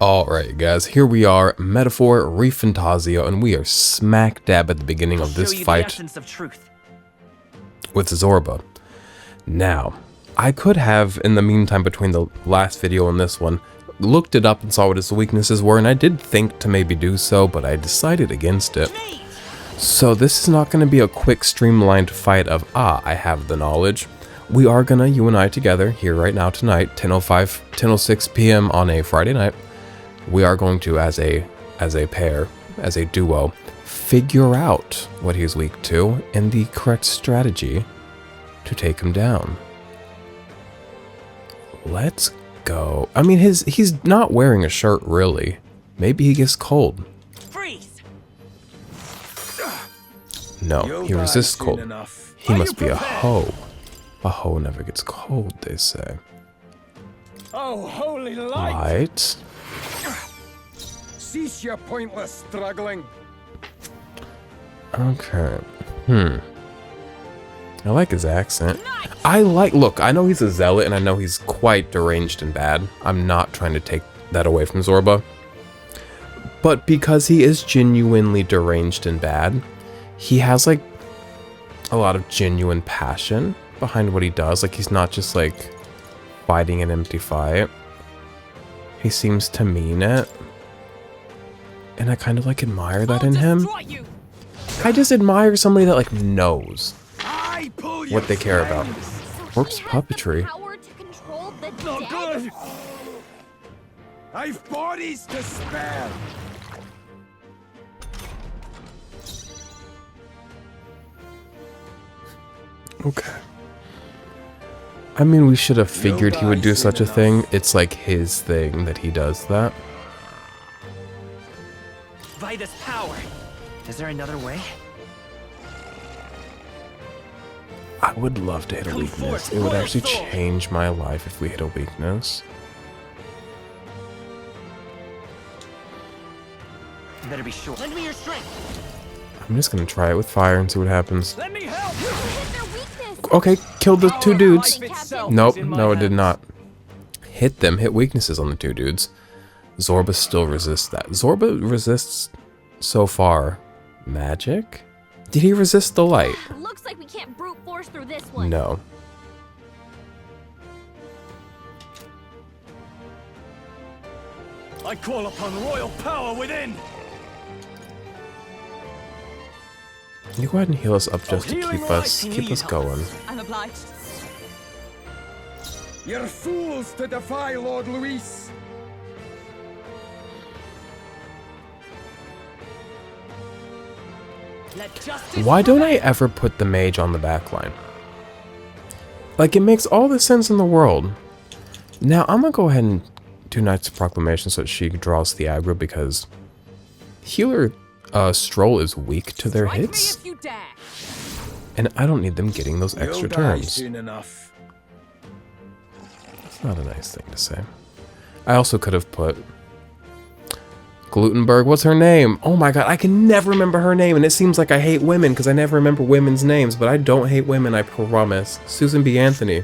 Alright guys, here we are, Metaphor, ReFantazio, and we are smack dab at the beginning of this fight with Zorba. Now, I could have, in the meantime between the last video and this one, looked it up and saw what his weaknesses were, and I did think to maybe do so, but I decided against it. So this is not going to be a quick streamlined fight of, I have the knowledge. We are gonna, you and I together, here right now tonight, 10:06 p.m. on a Friday night, we are going to, as a pair, as a duo, figure out what he's weak to and the correct strategy to take him down. Let's go. I mean, he's not wearing a shirt, really. Maybe he gets cold. Freeze. No, he resists cold. He must be a hoe. A hoe never gets cold, they say. Oh, holy light! Light. Cease your pointless struggling. Okay. I like his accent. Look, I know he's a zealot and I know he's quite deranged and bad. I'm not trying to take that away from Zorba. But because he is genuinely deranged and bad, he has like a lot of genuine passion behind what he does. Like, he's not just like fighting an empty fight. He seems to mean it. And I kind of like admire that in him. I just admire somebody that like knows what they care about. Whoops, puppetry. Not good. I've bodies to spare. Okay. I mean, we should have figured he would do such a thing. It's like his thing that he does that. By this power. Is there another way? I would love to hit a weakness. It would actually change my life if we hit a weakness. You better be sure. Lend me your strength. I'm just gonna try it with fire and see what happens. Let me help. Okay, killed the two dudes. Nope, no it did not. Hit them, hit weaknesses on the two dudes. Zorba still resists that. Zorba resists, so far, magic? Did he resist the light? Looks like we can't brute force through this one. No. I call upon royal power within. You go ahead and heal us up just to keep us going. I'm obliged. You're fools to defy Lord Luis. Why don't I ever put the mage on the back line? Like, it makes all the sense in the world. Now, I'm gonna go ahead and do Knight's Proclamation so that she draws the aggro, because healer Stroll is weak to their hits. And I don't need them getting those extra turns. That's not a nice thing to say. I also could have put Glutenberg, what's her name? Oh my god, I can never remember her name, and it seems like I hate women because I never remember women's names, but I don't hate women, I promise. Susan B. Anthony.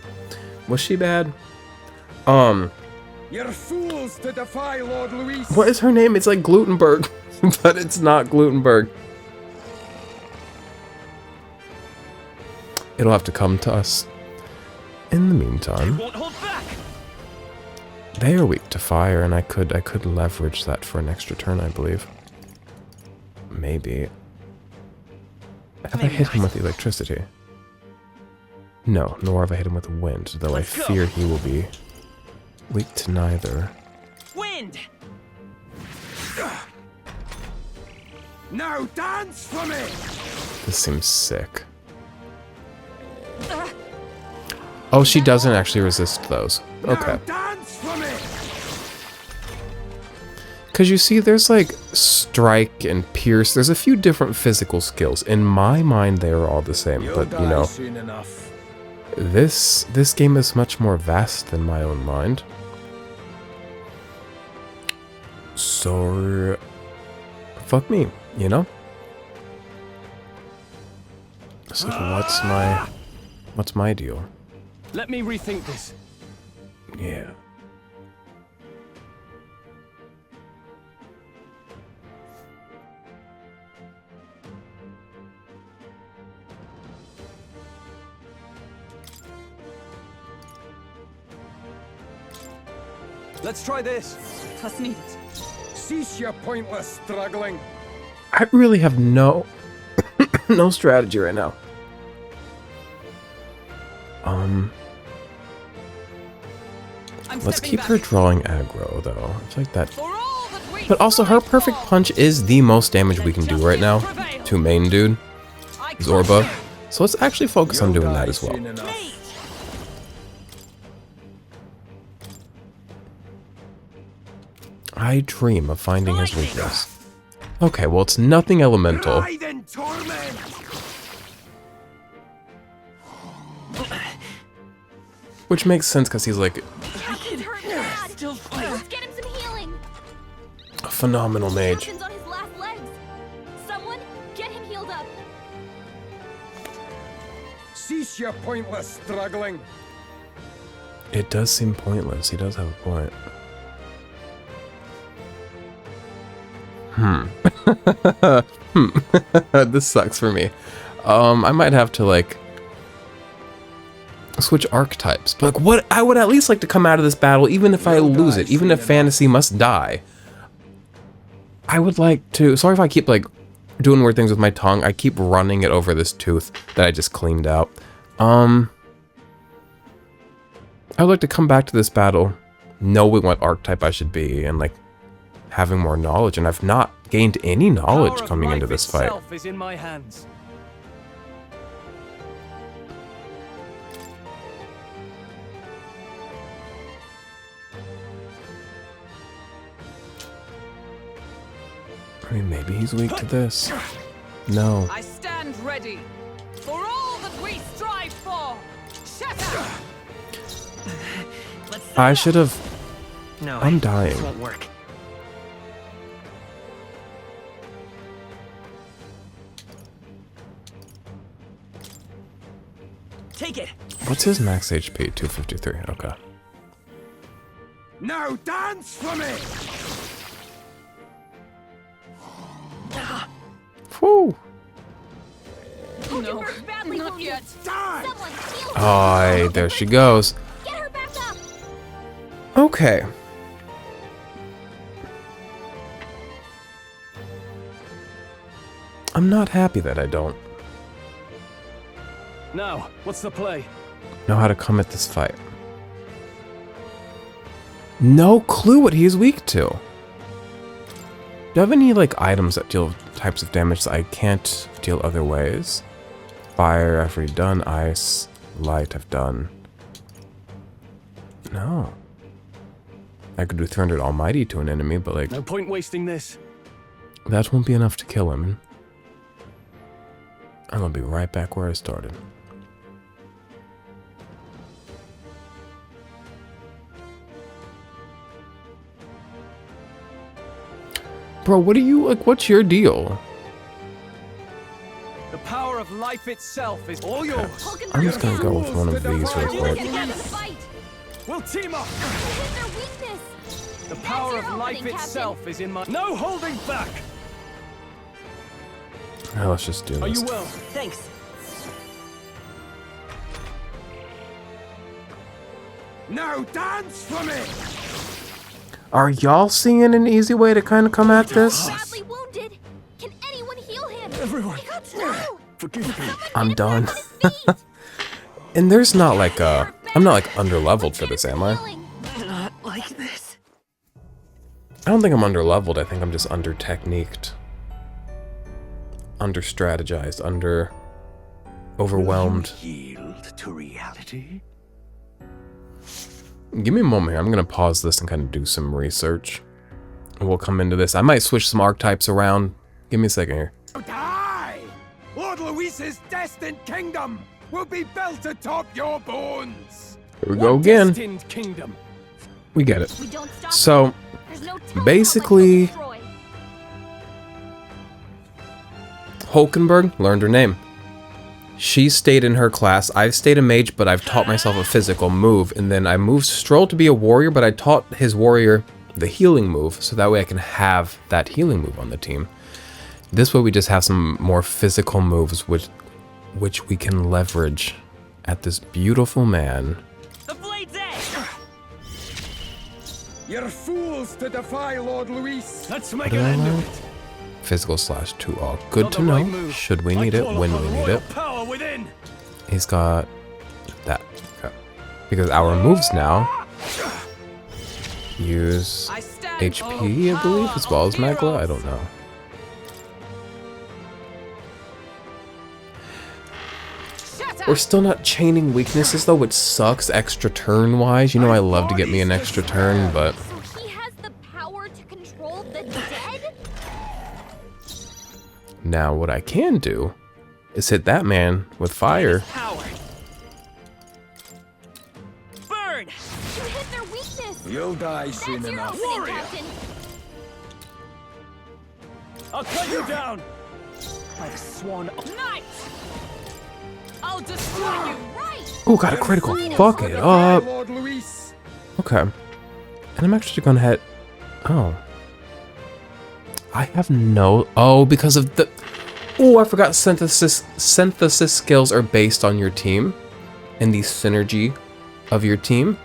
Was she bad? You're fools to defy Lord Luis. What is her name? It's like Glutenberg, but it's not Glutenberg. It'll have to come to us. In the meantime, they are weak to fire, and I could leverage that for an extra turn, I believe. Maybe. Have I hit him with electricity? No, nor have I hit him with wind, though I fear he will be weak to neither. Wind. Now dance for me. This seems sick. Oh, she doesn't actually resist those. Okay. Because you see, there's like strike and pierce. There's a few different physical skills. In my mind, they are all the same. But, you know, this game is much more vast than my own mind. So, fuck me, you know? So what's my deal? Let me rethink this. Yeah. Let's try this. Was needed. Cease your pointless struggling. I really have no no strategy right now. Let's keep her drawing aggro though. I feel like that. But also her perfect punch is the most damage we can do right now to main dude, Zorba. So let's actually focus on doing that as well. I dream of finding his weakness. Okay, well it's nothing elemental. Which makes sense because he's like Let's get him some healing. a phenomenal mage. Captain's on his last legs. Someone get him healed up. Cease your pointless struggling. It does seem pointless. He does have a point. This sucks for me. I might have to like switch archetypes. But like, what? I would at least like to come out of this battle, even if I lose it, even if fantasy must die. I would like to. Sorry if I keep like doing weird things with my tongue. I keep running it over this tooth that I just cleaned out. I would like to come back to this battle knowing what archetype I should be and like having more knowledge, and I've not gained any knowledge coming into this fight. Is in my hands. I mean, maybe he's weak to this. No. I stand ready for all that we strive for. Shatter! I should have. No, I'm dying. This won't work. Take it. What's his max HP? 253. Okay. Now dance for me. Whew. No, Badly not wounded. yet. Die. Someone heal her. Oh, there she goes. Get her back up. Okay. I'm not happy that I don't Now, what's the play? know how to come at this fight. No clue what he's weak to. Do you have any like items that deal with types of damage that I can't deal other ways? Fire, I've already done. Ice, light, I've done. No. I could do 300 Almighty to an enemy, but like No point wasting this. that won't be enough to kill him. I'm gonna be right back where I started. Bro, what are you like? What's your deal? The power of life itself is all yours. I'm just gonna go with one of these real quick. Get them to fight. We'll team up. Hit their weakness. The power your of life opening, itself is in my. No holding back. Now let's just do Are this. you well? Thanks. Now dance for me. Are y'all seeing an easy way to kind of come at this? Badly wounded. Can anyone heal him? Everyone, No. forgive me. I'm done. His feet. And there's not like I'm not like under leveled for this, am I? Healing. Not like this. I don't think I'm under leveled. I think I'm just under techniqued, under strategized, under overwhelmed. Yield to reality. Give me a moment here. I'm gonna pause this and kind of do some research. And we'll come into this. I might switch some archetypes around. Give me a second here. Die! Lord Luis's destined kingdom will be built atop your bones. Here we go again. Destined kingdom. We get it. We don't stop. So There's no telling basically- what they'll destroy. Hulkenberg learned her name. She stayed in her class. I've stayed a mage, but I've taught myself a physical move. And then I moved Stroll to be a warrior, but I taught his warrior the healing move, so that way I can have that healing move on the team. This way we just have some more physical moves which we can leverage at this beautiful man. The blade's edge. You're fools to defy Lord Luis. Let's make What an do I end like? of it. Physical /2 all. Good Not to the right know. move. Should we I need it? call When upon we need royal it. power within. He's got that. Okay. Because our moves now use I stand HP, I believe, as well as Magla. I don't know. Shut We're up! still not chaining weaknesses though, which sucks extra turn wise. You know I love to get me an extra turn, but So he has the power to control the dead? now what I can do is hit that man with fire. Power. Burn. You hit their weakness! You'll die soon That's your enough. opening, Warrior. Captain! I'll cut you down. By the swan. Night! I'll destroy you! Right! Oh, got a critical. Fuck it Defy up. Lord Luis. Okay. And I'm actually gonna hit. Oh. I have no. Oh, because of the. Oh, I forgot synthesis skills are based on your team and the synergy of your team.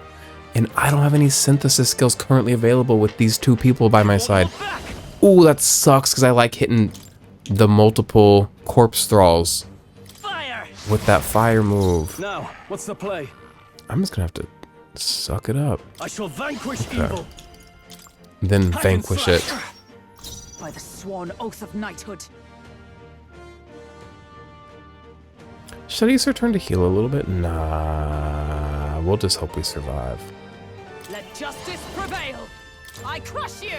And I don't have any synthesis skills currently available with these two people by my side. Back. Oh, that sucks because I like hitting the multiple corpse thralls Fire. with that fire move. Now, what's the play? I'm just gonna have to suck it up. I shall vanquish evil. Then Hack and vanquish it. slash. By the sworn oath of knighthood. Should I use her turn to heal a little bit? Nah. We'll just hope we survive. Let justice prevail! I crush you!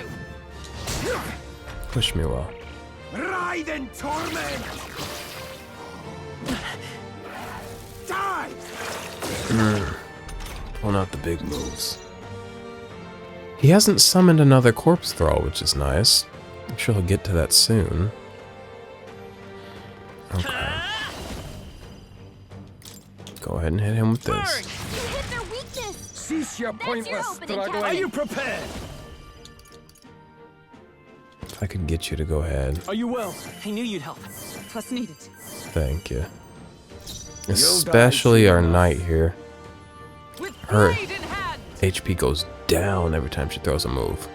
Push me well. Ride in torment. Die. Pulling out the big moves. He hasn't summoned another corpse thrall, which is nice. I'm sure he'll get to that soon. Okay. Go ahead and hit him with this. You hit their weakness! Cease your That's your pointless opening, Are struggling. you prepared? If I could get you to go ahead. Are you well? I knew you'd help. 'Twas needed. Thank you. Especially our knight here. With Her blade in hand! HP goes down every time she throws a move.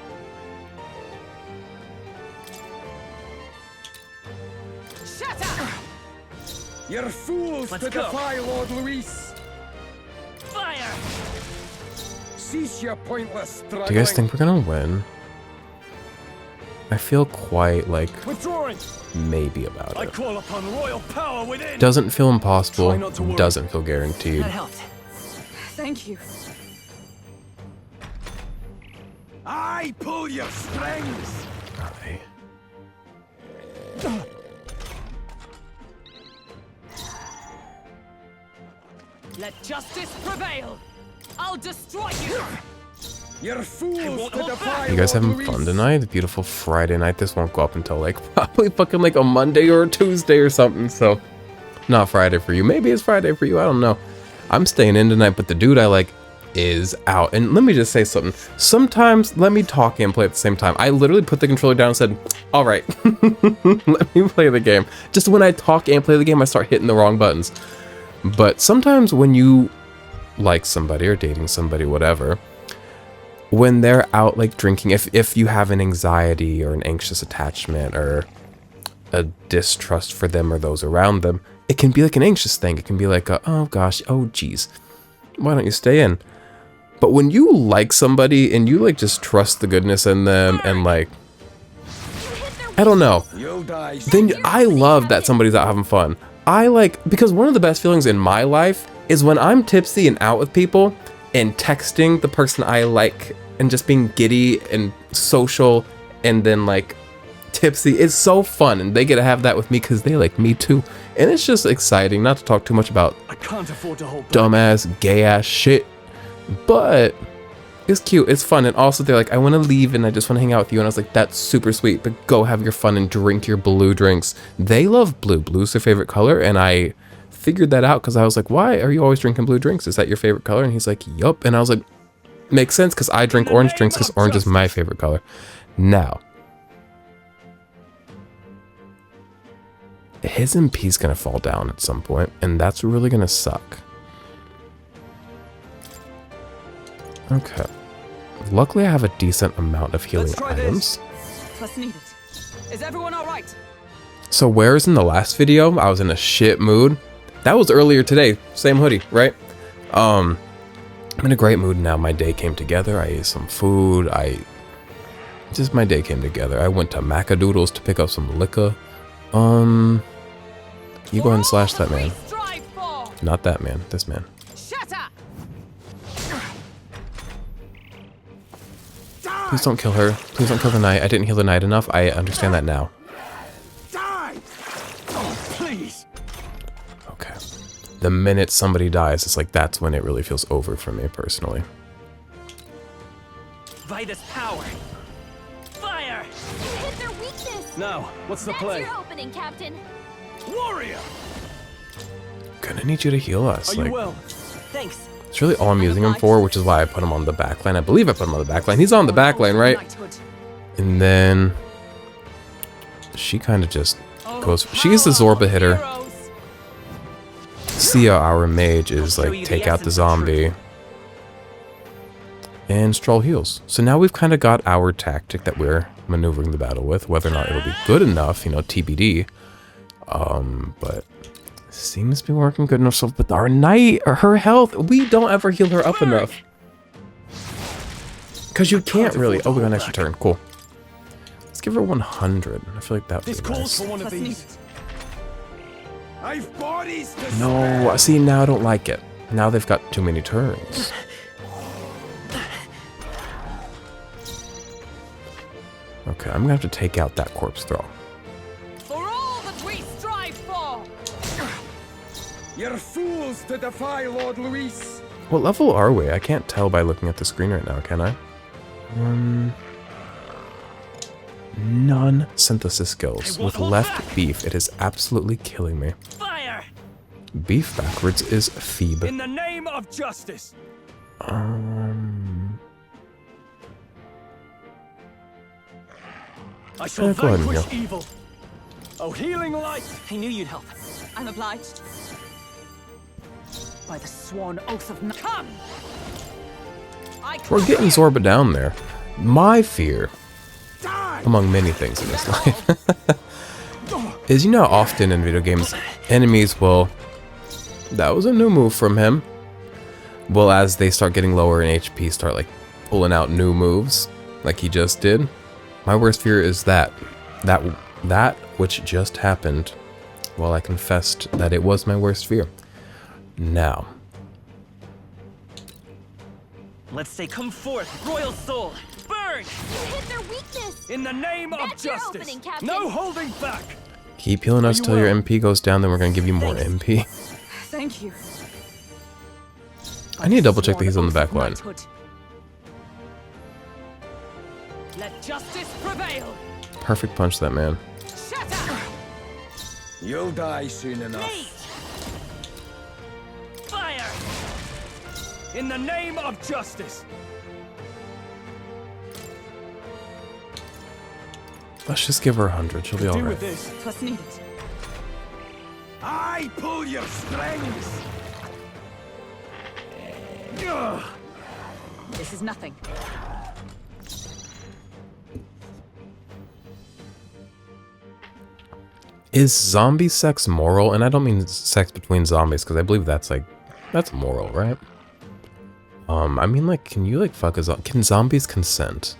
Shut up! You're fools Let's to go. defy Lord Luis. Fire. Cease your pointless struggling. Do you guys think we're gonna win? I feel quite like Withdrawing. maybe about I it. call upon royal power within. Doesn't feel impossible, Try not to worry. doesn't feel guaranteed. That helped. Thank you. I pull your strings. Aye. Let justice prevail! I'll destroy you! You're fools won't to hold defy back. You guys Lord having Luis. fun tonight? The beautiful Friday night. This won't go up until like probably fucking like a Monday or a Tuesday or something. So, not Friday for you. Maybe it's Friday for you. I don't know. I'm staying in tonight, but the dude I like is out. And let me just say something. Sometimes let me talk and play at the same time. I literally put the controller down and said, all right, let me play the game. Just when I talk and play the game, I start hitting the wrong buttons. But sometimes when you like somebody or dating somebody, whatever, when they're out like drinking, if you have an anxiety or an anxious attachment or a distrust for them or those around them, it can be like an anxious thing. It can be like, oh gosh, oh geez, why don't you stay in? But when you like somebody and you like just trust the goodness in them and like, I don't know, You'll die. then I love that somebody's out having fun. I like, because one of the best feelings in my life is when I'm tipsy and out with people and texting the person I like and just being giddy and social and then like tipsy. It's so fun and they get to have that with me because they like me too. And it's just exciting, not to talk too much about I can't afford to hold back. dumbass, gay ass shit, but it's cute, it's fun. And also they're like, I want to leave and I just want to hang out with you. And I was like, that's super sweet, but go have your fun and drink your blue drinks. They love blue. Blue's their favorite color. And I figured that out because I was like, why are you always drinking blue drinks? Is that your favorite color? And he's like, yup. And I was like, makes sense because I drink orange drinks because orange is my favorite color. Now, his MP's gonna fall down at some point, and that's really gonna suck. Okay. Luckily, I have a decent amount of healing Let's try items. What's needed? Is everyone alright? So whereas in the last video, I was in a shit mood. That was earlier today. Same hoodie, right? I'm in a great mood now. My day came together. I ate some food. My day came together. I went to Macadoodles to pick up some liquor. You go ahead and slash that man. Not that man. This man. Shut up! Please don't kill her. Please don't kill the knight. I didn't heal the knight enough. I understand that now. Die! Oh, please! Okay. The minute somebody dies, it's like that's when it really feels over for me personally. Vitus power. Fire! You hit their weakness! Now, what's the That's play? your opening, Captain. Warrior! Gonna need you to heal us. Are Like, you well? Thanks. it's really all I'm using him for, which is why I put him on the back line. I believe I put him on the back line. He's on the back line, right? And then she kind of just goes. She's the Zorba hitter. Sia, our mage, is like take out the zombie. And Stroll heals. So now we've kind of got our tactic that we're maneuvering the battle with. Whether or not it'll be good enough, you know, TBD. But seems to be working good enough. So with our knight, or her health, we don't ever heal her up enough. Because you can't really. Oh, we got an extra turn. Cool. Let's give her 100. I feel like that would This be calls nice. for one of these. I've bodies to No, see, now I don't like it. Now they've got too many turns. Okay, I'm gonna have to take out that corpse throw. For all that we strive for! You're fools to defy Lord Luis. What level are we? I can't tell by looking at the screen right now, can I? None synthesis skills. With left beef, it is absolutely killing me. Fire! Beef backwards is Phoebe. In the name of justice. I shall Yeah, go ahead and vanquish heal. evil. Oh, healing light! I knew you'd help. I'm obliged. By the sworn oath of Come! We're getting Zorba down there. My fear, among many things in this life, is you know how often in video games, enemies will... That was a new move from him. Well, as they start getting lower in HP, start like pulling out new moves, like he just did. My worst fear is that which just happened while I confessed that it was my worst fear. Now. Let's say come forth, royal soul! Burn! You hit their weakness! In the name of That's your justice! opening, Captain. No holding back! Keep healing us till your MP goes down, then we're gonna give you more MP. Thank you. I need to double check that he's on the back line. Let justice prevail! Perfect punch that man. Shut up! You'll die soon enough. Fire! In the name of justice! Let's just give her 100. She'll be Do alright. with this. What's needed? I pull your strings. Ugh. This is nothing. Is zombie sex moral? And I don't mean sex between zombies, because I believe that's moral, right? I mean, like, can you like fuck a zombie? Can zombies consent?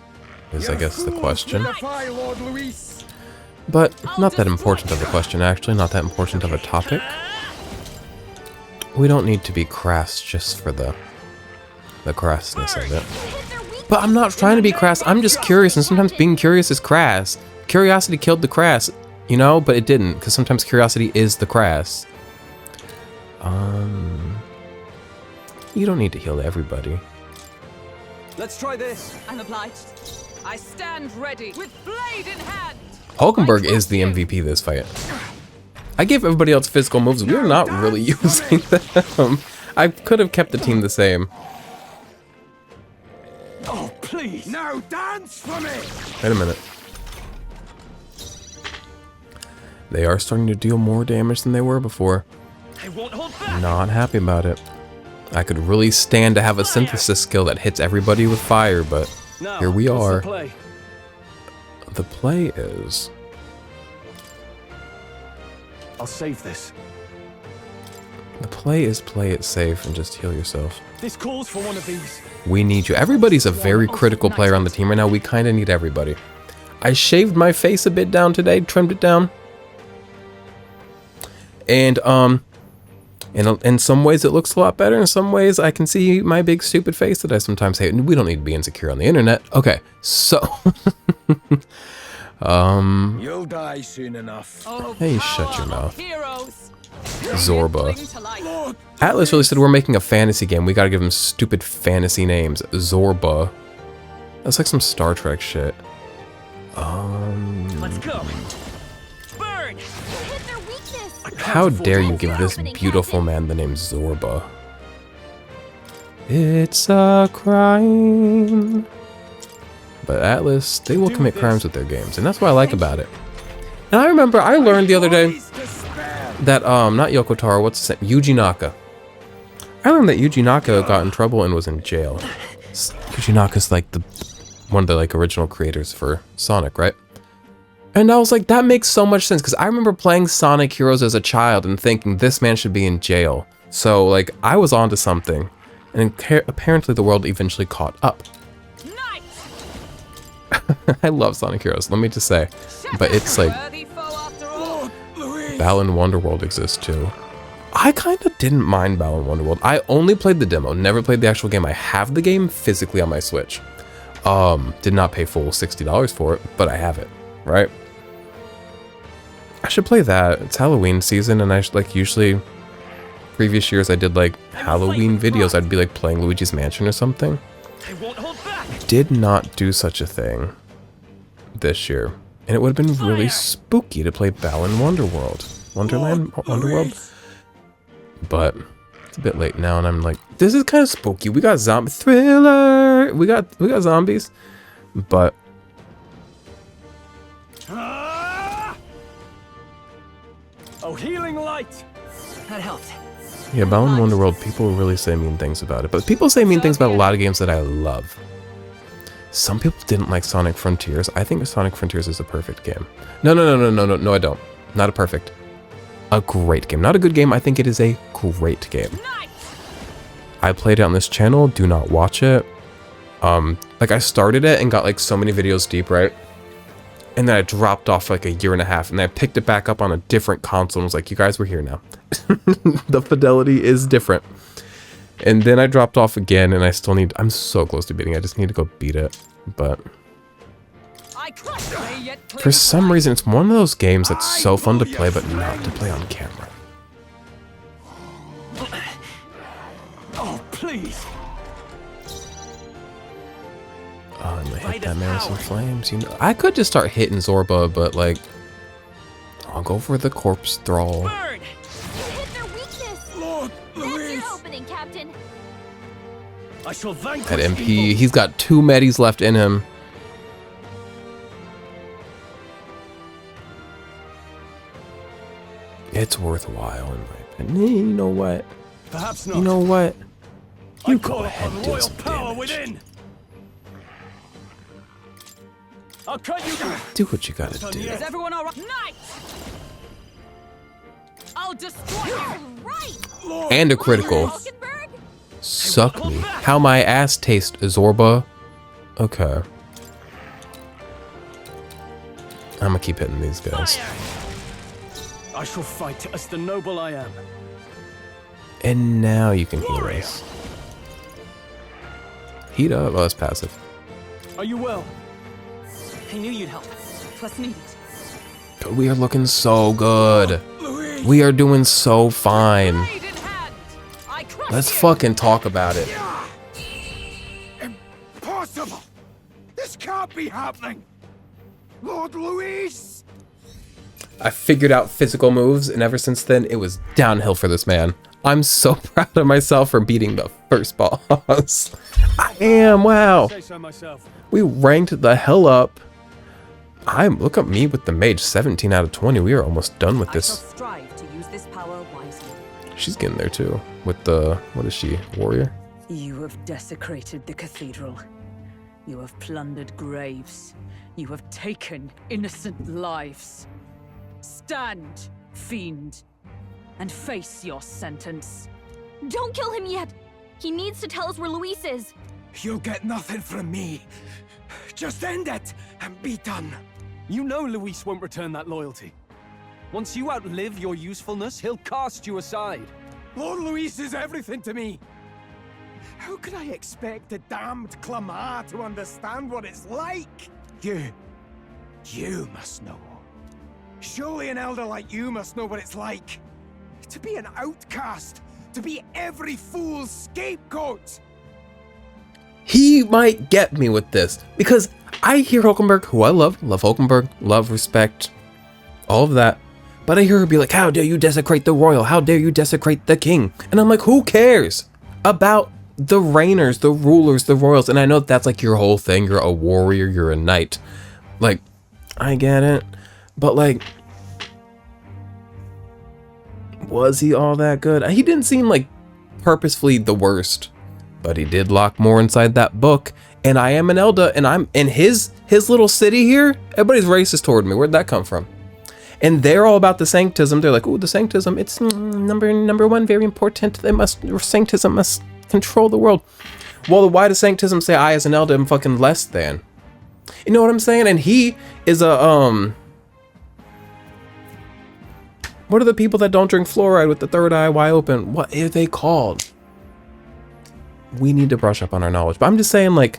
Is I guess the question. Defy Lord Luis. But not that important of a question, actually. Not that important of a topic. We don't need to be crass just for the crassness of it. You hit their weakness! But I'm not trying to be crass. I'm just curious, and sometimes being curious is crass. Curiosity killed the crass, you know, but it didn't, because sometimes curiosity is the crass. You don't need to heal everybody. Let's try this. I'm obliged. I stand ready with blade in hand. Hulkenberg is the MVP this fight. I gave everybody else physical moves. We're not really using them. I could have kept the team the same. Oh, please! Now dance for me. Wait a minute. They are starting to deal more damage than they were before. I won't hold back! Not happy about it. I could really stand to have a synthesis skill that hits everybody with fire, but Now, here we what's are. the play? The play is... I'll save this. The play is play it safe and just heal yourself. This calls for one of these. We need you. Everybody's a very critical player on the team right now. We kind of need everybody. I shaved my face a bit down today, trimmed it down. And, in some ways it looks a lot better. In some ways I can see my big stupid face that I sometimes hate. And we don't need to be insecure on the internet. Okay, so... You'll die soon enough. Oh, Hey, shut your power of mouth. Heroes. Zorba. Bring to life. Atlas really said we're making a fantasy game. We gotta give them stupid fantasy names. Zorba. That's like some Star Trek shit. Let's go. Burn. Hit their weakness. How dare you give this beautiful man the name Zorba? It's a crime. But Atlas, they will commit crimes with their games, and that's what I like about it. And I remember I learned the other day that, not Yoko Taro, what's his name? Yuji Naka. I learned that Yuji Naka got in trouble and was in jail. Yuji Naka's like one of the like original creators for Sonic, right? And I was like, that makes so much sense, because I remember playing Sonic Heroes as a child and thinking this man should be in jail. So like, I was onto something, and apparently the world eventually caught up. I love Sonic Heroes, let me just say. But it's like, Worthy foe after all. Balan Wonderworld exists too. I kind of didn't mind Balan Wonderworld. I only played the demo, never played the actual game. I have the game physically on my Switch. Did not pay full $60 for it, but I have it, right? I should play that. It's Halloween season, and I should, like, usually previous years I did like Halloween videos. I'd be like playing Luigi's Mansion or something. I won't hold back. Did not do such a thing this year, and it would have been really spooky to play Balan Wonderworld, but it's a bit late now, and I'm like, this is kind of spooky. We got zombie thriller. We got zombies, but Oh, healing light. That helped. yeah, Balan Wonderworld. People really say mean things about it, but people say mean things about a lot of games that I love. Some people didn't like Sonic Frontiers. I think Sonic Frontiers is a perfect game. No, I don't. Not a perfect. A great game. Not a good game. I think it is a great game. I played it on this channel. Do not watch it. Like, I started it and got like so many videos deep, right? And then I dropped off for like a year and a half, and then I picked it back up on a different console and was like, you guys, we're here now. The fidelity is different. And then I dropped off again, and I still need... I'm so close to beating it. I just need to go beat it. But for some reason, it's one of those games that's so fun to play, but not to play on camera. Oh, please. Oh, I'm gonna hit that man with some flames. You know, I could just start hitting Zorba, but like... I'll go for the corpse thrall. Burn. Hit their weakness. Lord That's Louis! your opening, Captain. I shall vanquish That MP, evil. he's got 2 medis left in him. It's worthwhile in my opinion. You know what? Perhaps not. You know what? I You call go ahead upon and do royal some power damage. within. I'll cut you down. Do what you gotta do. Is everyone all right? Night. I'll destroy you. Right. And a critical. Hulkenberg? Suck me. How my ass taste, Zorba. Okay. I'm gonna keep hitting these guys. I shall fight as the noble I am. And now you can heal us. Heat up. Oh, that's passive. Are you well? I knew you'd help. Twas needed. We are looking so good. We are doing so fine. Blade in hand. I crush Let's you. fucking talk about it. Impossible! This can't be happening! Lord Louis! I figured out physical moves, and ever since then, it was downhill for this man. I'm so proud of myself for beating the first boss. I am, wow. Say so myself. We ranked the hell up. Look at me with the mage, 17 out of 20. We are almost done with I shall this strive to use this power wisely. she's getting there too. With the, what is she, warrior? You have desecrated the cathedral. You have plundered graves. You have taken innocent lives. Stand, fiend, and face your sentence. Don't kill him yet! He needs to tell us where Luis is. You'll get nothing from me. Just end it and be done. You know Luis won't return that loyalty. Once you outlive your usefulness, he'll cast you aside. Lord Luis is everything to me. How could I expect the damned Clamar to understand what it's like? You must know. Surely an elder like you must know what it's like. To be an outcast. To be every fool's scapegoat. He might get me with this, because I hear Hulkenberg, who I love Hulkenberg, love, respect, all of that, but I hear her be like, how dare you desecrate the royal, how dare you desecrate the king, and I'm like, who cares about the reigners, the rulers, the royals? And I know that's like your whole thing, you're a warrior, you're a knight, like, I get it, but like, was he all that good? He didn't seem like purposefully the worst. But he did lock more inside that book, and I am an Elda, and I'm in his little city here. Everybody's racist toward me. Where'd that come from? And they're all about the sanctism. They're like, "Ooh, the sanctism. It's number one, very important. Sanctism must control the world." Well, why does sanctism say I, as an Elda, am fucking less than? You know what I'm saying? And he is a What are the people that don't drink fluoride with the third eye wide open? What are they called? We need to brush up on our knowledge. But I'm just saying, like,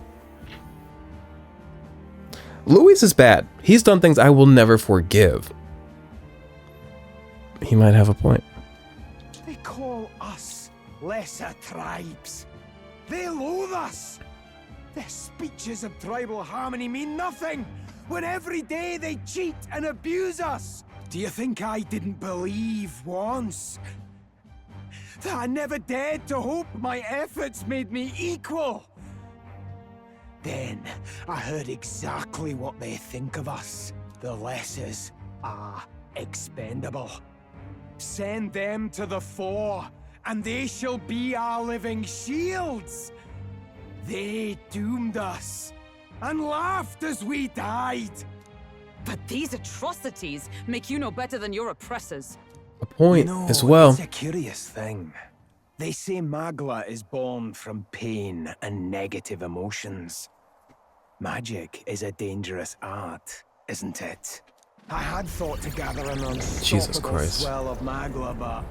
Luis is bad. He's done things I will never forgive. He might have a point. They call us lesser tribes. They loathe us. Their speeches of tribal harmony mean nothing when every day they cheat and abuse us. Do you think I didn't believe once that I never dared to hope my efforts made me equal? Then I heard exactly what they think of us. The lessers are expendable. Send them to the fore, and they shall be our living shields. They doomed us and laughed as we died. But these atrocities make you no better than your oppressors. A point as well. It's a curious thing. They say Magla is born from pain and negative emotions. Magic is a dangerous art, isn't it? I had thought to gather an unstoppable swell of Magla, but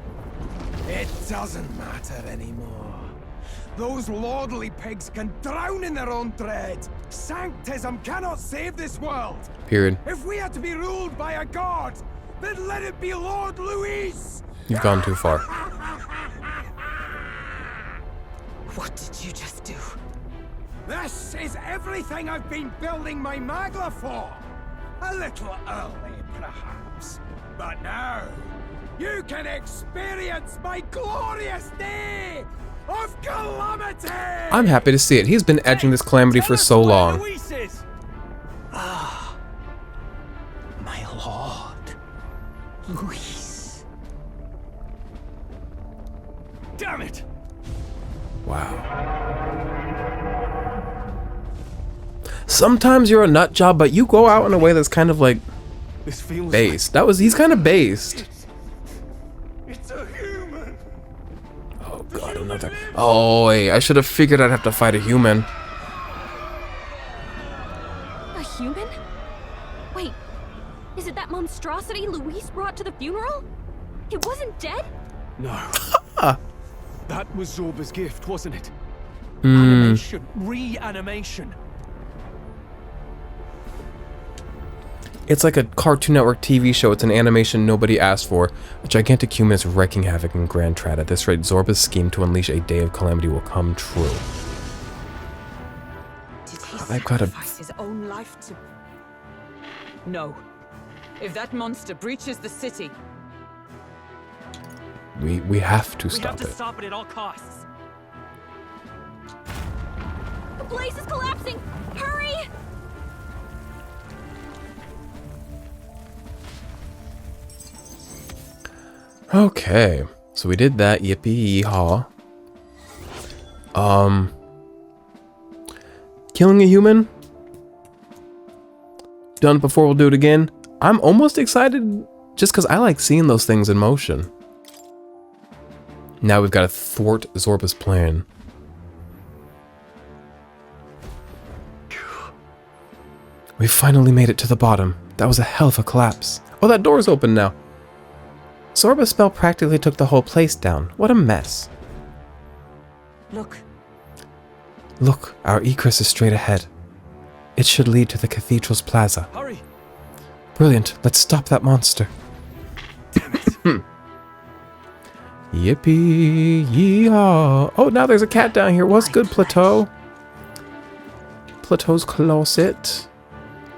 it doesn't matter anymore. Those lordly pigs can drown in their own dread. Sanctism cannot save this world. Period. If we are to be ruled by a god, then let it be Lord Luis. You've gone too far. What did you just do? This is everything I've been building my Magla for. A little early, perhaps. But now, you can experience my glorious day of calamity! I'm happy to see it. He's been edging this calamity for so long. Ah, my lord, Luis. Damn it! Wow. Sometimes you're a nut job, but you go out in a way that's kind of like This feels based. He's kind of based. It's a human. Oh god, another. Oh wait, I should have figured I'd have to fight a human. A human? Wait, is it that monstrosity Luis brought to the funeral? It wasn't dead? No. That was Zorba's gift, wasn't it? Animation. Reanimation. It's like a Cartoon Network TV show. It's an animation nobody asked for. A gigantic human is wreaking havoc in Grand Trad. At this rate, Zorba's scheme to unleash a day of calamity will come true. Did he I've got to... sacrifice his own life to... No. If that monster breaches the city... We have to We stop have to it. stop it at all costs. The place is collapsing! Hurry! Okay. So we did that. Yippee yeehaw. Killing a human. Done before, we'll do it again. I'm almost excited just because I like seeing those things in motion. Now we've got to thwart Zorba's plan. We finally made it to the bottom. That was a hell of a collapse. Oh, that door's open now. Zorba's spell practically took the whole place down. What a mess. Look. Look, our egress is straight ahead. It should lead to the cathedral's plaza. Hurry! Brilliant. Let's stop that monster. Yippee yeehaw. Oh, now there's a cat down here. What's good, Plateau? Plateau's closet.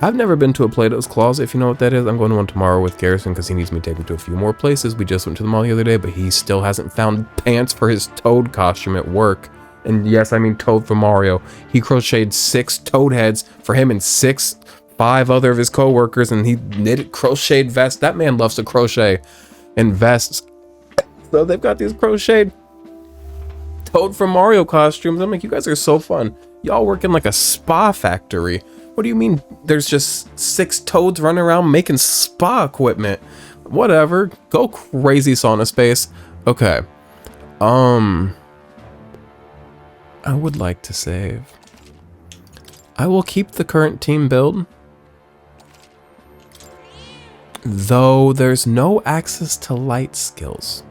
I've never been to a Plato's Closet, if you know what that is. I'm going to one tomorrow with Garrison because he needs me to take him to a few more places. We just went to the mall the other day, but he still hasn't found pants for his Toad costume at work. And yes, I mean Toad from Mario. He crocheted 6 Toad heads for him and 5 other of his co-workers, and he knitted crocheted vests. That man loves to crochet and vests. So they've got these crocheted Toad from Mario costumes. I'm like, you guys are so fun. Y'all work in like a spa factory. What do you mean there's just 6 toads running around making spa equipment? Whatever. Go crazy, Sauna Space. Okay. I would like to save. I will keep the current team build. Though there's no access to light skills.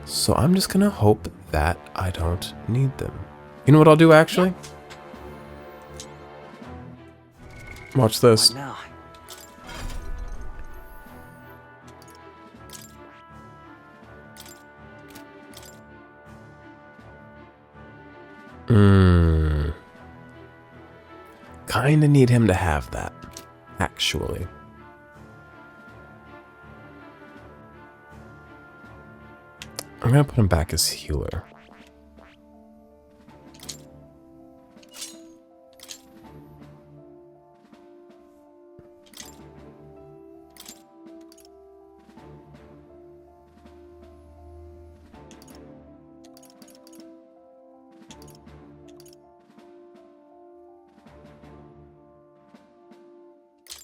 So I'm just gonna hope that I don't need them. You know what I'll do actually? Watch this. Now. Kinda need him to have that, actually. I'm gonna put him back as healer.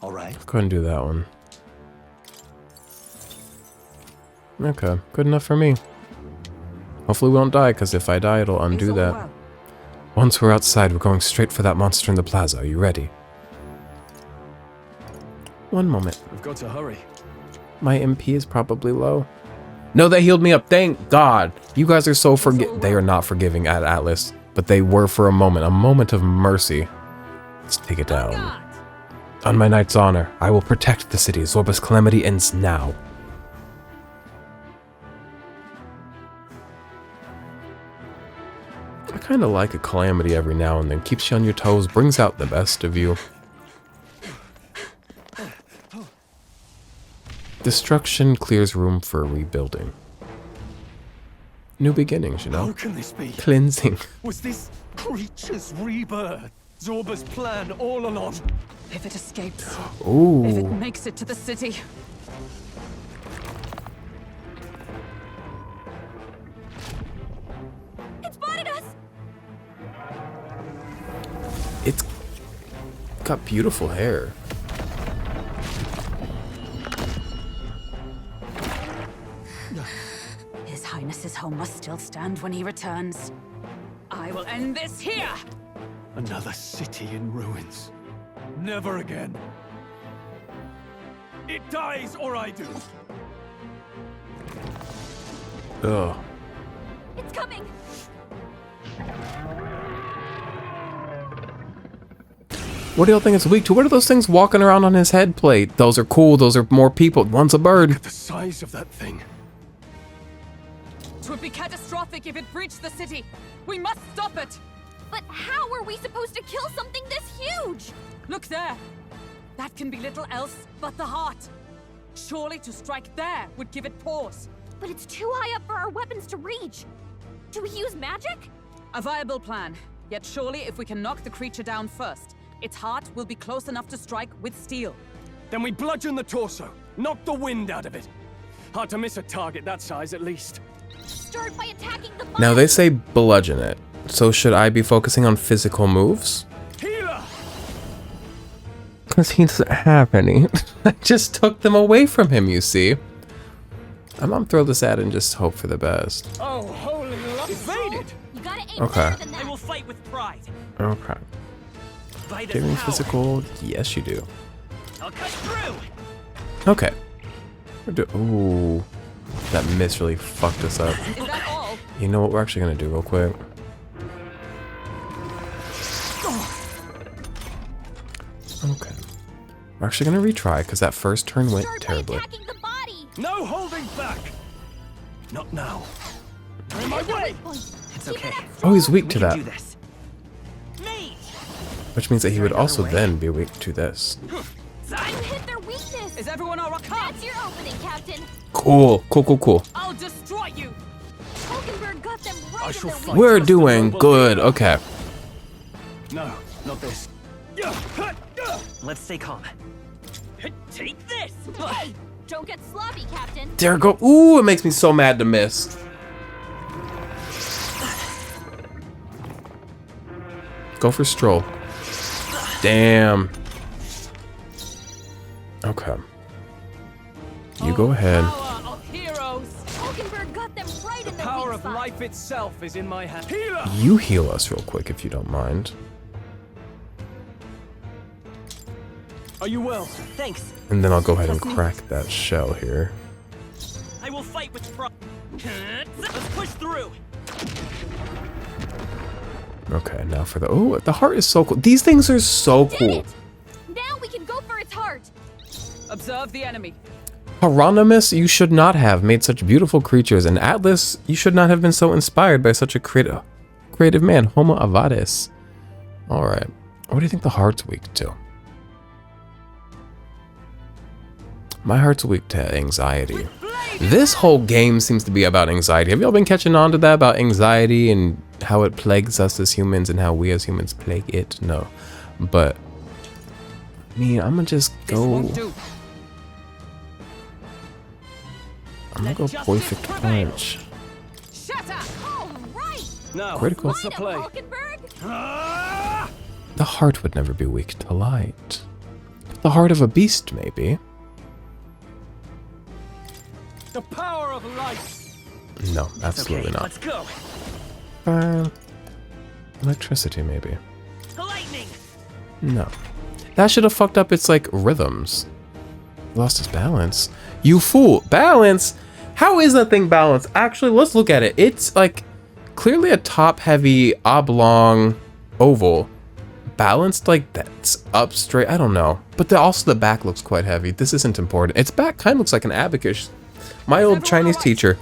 All right. Let's go ahead and do that one. Okay, good enough for me. Hopefully we won't die, because if I die, it'll undo that. Well. Once we're outside, we're going straight for that monster in the plaza. Are you ready? One moment. We've got to hurry. My MP is probably low. No, they healed me up. Thank God. You guys are so They are not forgiving at Atlas, but they were for a moment of mercy. Let's take it down. On my knight's honor, I will protect the city. Zorba's calamity ends now. I kind of like a calamity every now and then. Keeps you on your toes, brings out the best of you. Destruction clears room for rebuilding. New beginnings, you know? How can this be? Cleansing. Was this creature's rebirth Zorba's plan all along? If it escapes, Ooh. if it makes it to the city, It spotted us! It's got beautiful hair. His Highness's home must still stand when he returns. I will end this here! Another city in ruins. Never again. It dies or I do. Ugh. It's coming! What do y'all think it's weak to? What are those things walking around on his head plate? Those are cool. Those are more people. One's a bird. The size of that thing. It would be catastrophic if it breached the city. We must stop it! But how are we supposed to kill something this huge? Look there! That can be little else but the heart. Surely to strike there would give it pause. But it's too high up for our weapons to reach. Do we use magic? A viable plan. Yet surely if we can knock the creature down first, its heart will be close enough to strike with steel. Then we bludgeon the torso, knock the wind out of it. Hard to miss a target that size, at least. Start by attacking the Now body. they say bludgeon it. So should I be focusing on physical moves? Healer! Because he doesn't have any. I just took them away from him, you see. I'm gonna throw this at and just hope for the best. Oh, holy love! Evaded! You gotta aim Okay. better than that. I will fight with pride. Okay. By this Giving power, physical, yes you do. I'll cut through. Okay. Ooh, that miss really fucked us up. Is that all? You know what we're actually gonna do real quick? Okay. We're actually gonna retry because that first turn went Start by terribly. attacking the body. No holding back! Not now. You're in my Hit the way! weak point. It's Keep okay. it up Oh, he's strong. weak We to can that, do this. Me. which means that he would another also way? then be weak to this. You hit their weakness. Is everyone all right? That's your opening, Captain. Cool, cool, cool, cool. I'll destroy you. Hulkenberg got them right I in shall their fight. weakness. We're Just the doing noble good. hero. Okay. No, not this. Let's stay calm. Take this. Hey, don't get sloppy, Captain. There we go. Ooh, it makes me so mad to miss. Go for Stroll. Damn. Okay. You go ahead. Power of heroes. Hulkenberg got them right in their Power weak of spot. life itself is in my hand. Healer! You heal us real quick if you don't mind. Are you well? Thanks. And then I'll go ahead and crack that shell here. I will fight with pride. Let's push through. Okay, now for the... Oh, the heart is so cool. These things are so Did cool. it! Now we can go for its heart. Observe the enemy. Hieronymus, you should not have made such beautiful creatures, and Atlas, you should not have been so inspired by such a creative man. Homo Avadis. Alright. What do you think the heart's weak to? My heart's weak to anxiety. This whole game seems to be about anxiety. Have y'all been catching on to that about anxiety and how it plagues us as humans and how we as humans plague it? No. But, I mean, I'm gonna just This go... won't do. I'm gonna go perfect punch. Shut up. All right. No. Critical. What's the Light play? 'em, Hulkenberg. Ah! The heart would never be weak to light. The heart of a beast, maybe. The power of life! No, It's absolutely okay. not. Let's go. Electricity, maybe. Lightning. No. That should have fucked up its, like, rhythms. Lost its balance. You fool! Balance? How is that thing balanced? Actually, let's look at it. It's, like, clearly a top-heavy, oblong oval. Balanced like that's up straight. I don't know. But also the back looks quite heavy. This isn't important. Its back kind of looks like an abacus. My old Chinese teacher,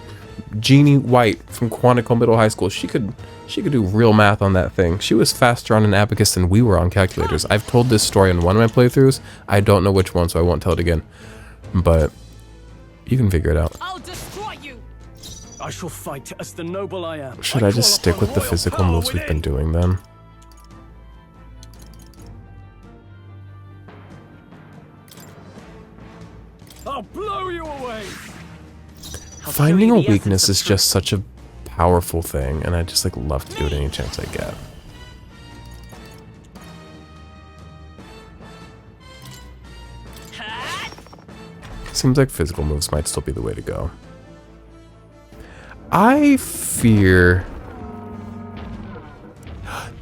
Jeannie White from Quantico Middle High School, she could do real math on that thing. She was faster on an abacus than we were on calculators. I've told this story in one of my playthroughs. I don't know which one, so I won't tell it again. But you can figure it out. I'll destroy you. I shall fight as the noble I am. Should I just call stick upon with the royal physical power moves we've been within. doing then? I'll blow you away! I'll show Finding you a the essence weakness of is just such a powerful thing, and I just like love to do it any chance I get. Seems like physical moves might still be the way to go. I fear...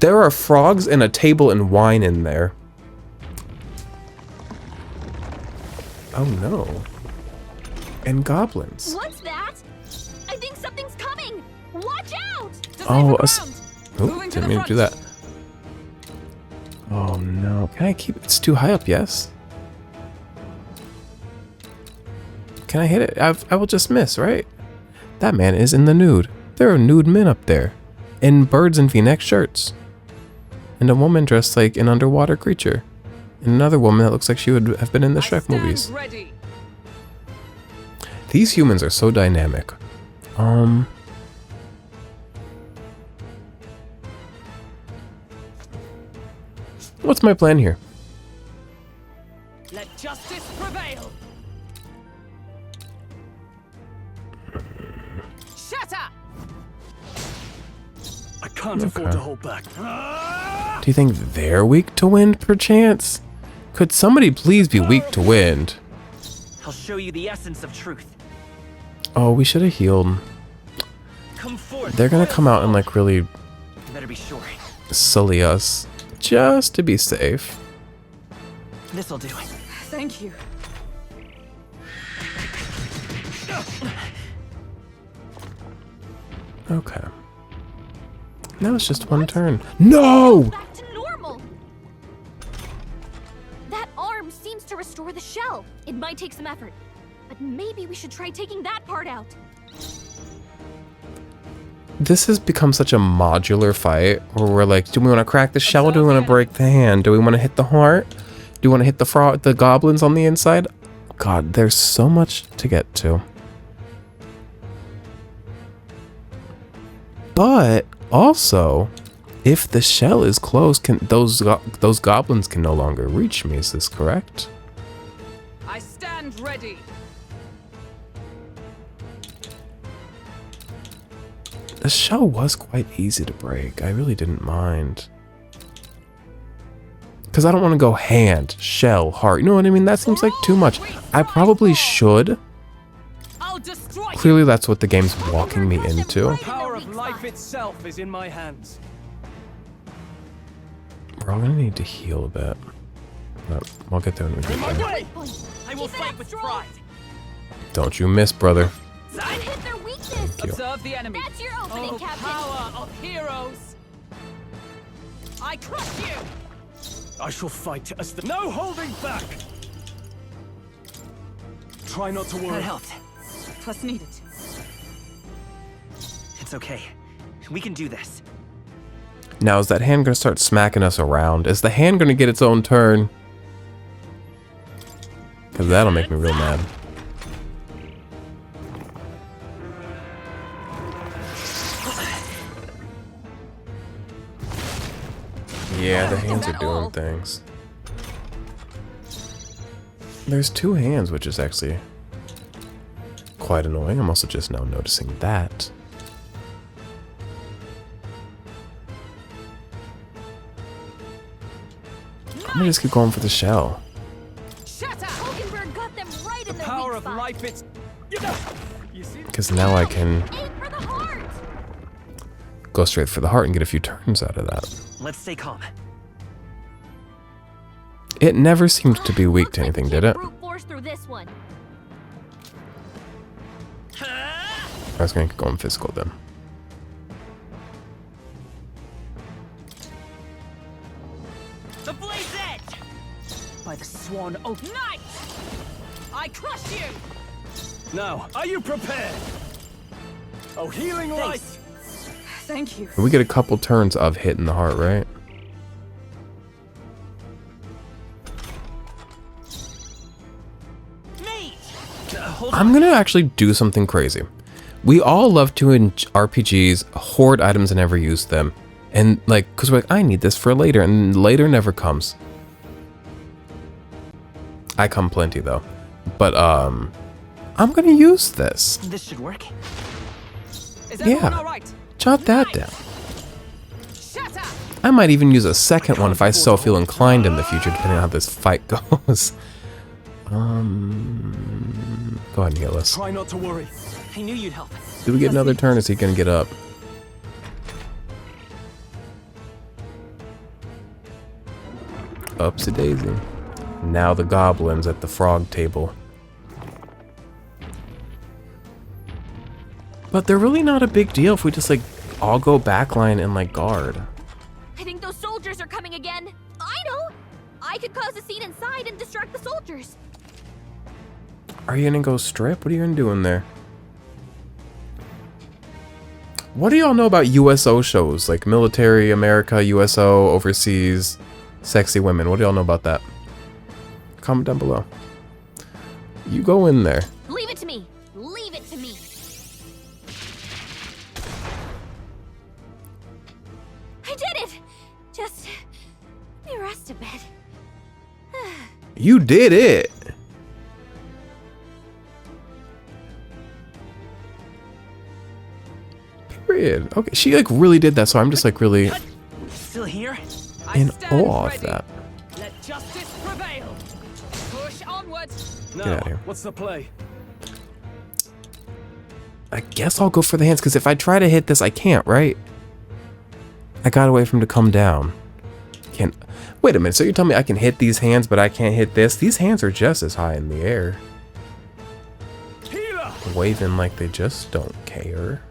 There are frogs and a table and wine in there. Oh no. And goblins. What's that? I think something's coming. Watch out! Oh, Decipher ground. Oh, Moving to didn't the mean to do that. front. Oh no. Can I keep it? It's too high up, yes? Can I hit it? I will just miss, right? That man is in the nude. There are nude men up there. In birds and v-neck shirts. And a woman dressed like an underwater creature. And another woman that looks like she would have been in the I Shrek stand movies. ready. These humans are so dynamic. What's my plan here? Let justice prevail. Shatter! I can't afford to hold back. Do you think they're weak to wind, perchance? Could somebody please be weak to wind? I'll show you the essence of truth. Oh, we should have healed. Come forth. They're gonna come out and like really You better be sure. sully us, just to be safe. This'll do. Thank you. Okay. Now it's just one turn. No! Back to normal. That arm seems to restore the shell. It might take some effort, but maybe we should try taking that part out. This has become such a modular fight where we're like, do we want to crack the shell? Do we want to break the hand? Do we want to hit the heart? Do we want to hit the goblins on the inside? God, there's so much to get to. But also, if the shell is closed, can those goblins can no longer reach me? Is this correct? I stand ready. The shell was quite easy to break. I really didn't mind. Because I don't want to go hand, shell, heart. You know what I mean? That seems like too much. I probably should. I'll destroy you. Clearly that's what the game's walking me into. The power of life itself is in my hands. We're all gonna need to heal a bit. But we'll get there when we get there. I will fight with pride. Don't you miss, brother. You can hit their weakness. you. Observe the enemy. That's your opening, Oh, Captain. power of heroes. I crush you. I shall fight as the... No holding back! Try not to That worry. helped. Twas needed. It's okay. We can do this. Now, is that hand gonna start smacking us around? Is the hand gonna get its own turn? Because that'll make me real mad. Yeah, the hands are doing things. There's two hands, which is actually quite annoying. I'm also just now noticing that. I'm gonna just keep going for the shell. Shatter. Hulkenberg got them right in their Power weak of spot. life, it's... You see? Because now I can Aim for the heart. go straight for the heart and get a few turns out of that. Let's stay calm. It never seemed to be weak to anything, did it? Brute force through this one. I was going to go in physical then. The blaze edge! By the sworn oath. Night. I crush you. Now, are you prepared? Oh, healing light! Thank you. We get a couple turns of hitting the heart, right? Mate! Hold I'm gonna actually do something crazy. We all love to in RPGs hoard items and never use them. And like, cause we're like, I need this for later, and later never comes. I come plenty though. But I'm gonna use this. This should work. Is everyone Yeah. all right? Jot that down. Shatter. I might even use a second one if I so feel inclined in the future, depending on how this fight goes. Go ahead and heal us. Try not to worry. I knew you'd help. Do we get another turn? Is he gonna get up? Upsy daisy. Now the goblins at the frog table. But they're really not a big deal if we just like all go backline and like guard. I think those soldiers are coming again. I know. I could cause a scene inside and distract the soldiers. Are you gonna go strip? What are you gonna do in there? What do y'all know about USO shows? Like military, America, USO, overseas, sexy women. What do y'all know about that? Comment down below. You go in there. Leave it to me. Leave it to me. I did it. Just let me rest a bit. You did it. Period. Okay, she like really did that, so I'm just like really Still here? in awe of that. Let justice prevail. Push onward. Now, Get out of here. what's the play? I guess I'll go for the hands, because if I try to hit this, I can't, right? I gotta wait for him to come down. Can't. Wait a minute, so you're telling me I can hit these hands, but I can't hit this? These hands are just as high in the air. Healer! Waving like they just don't care.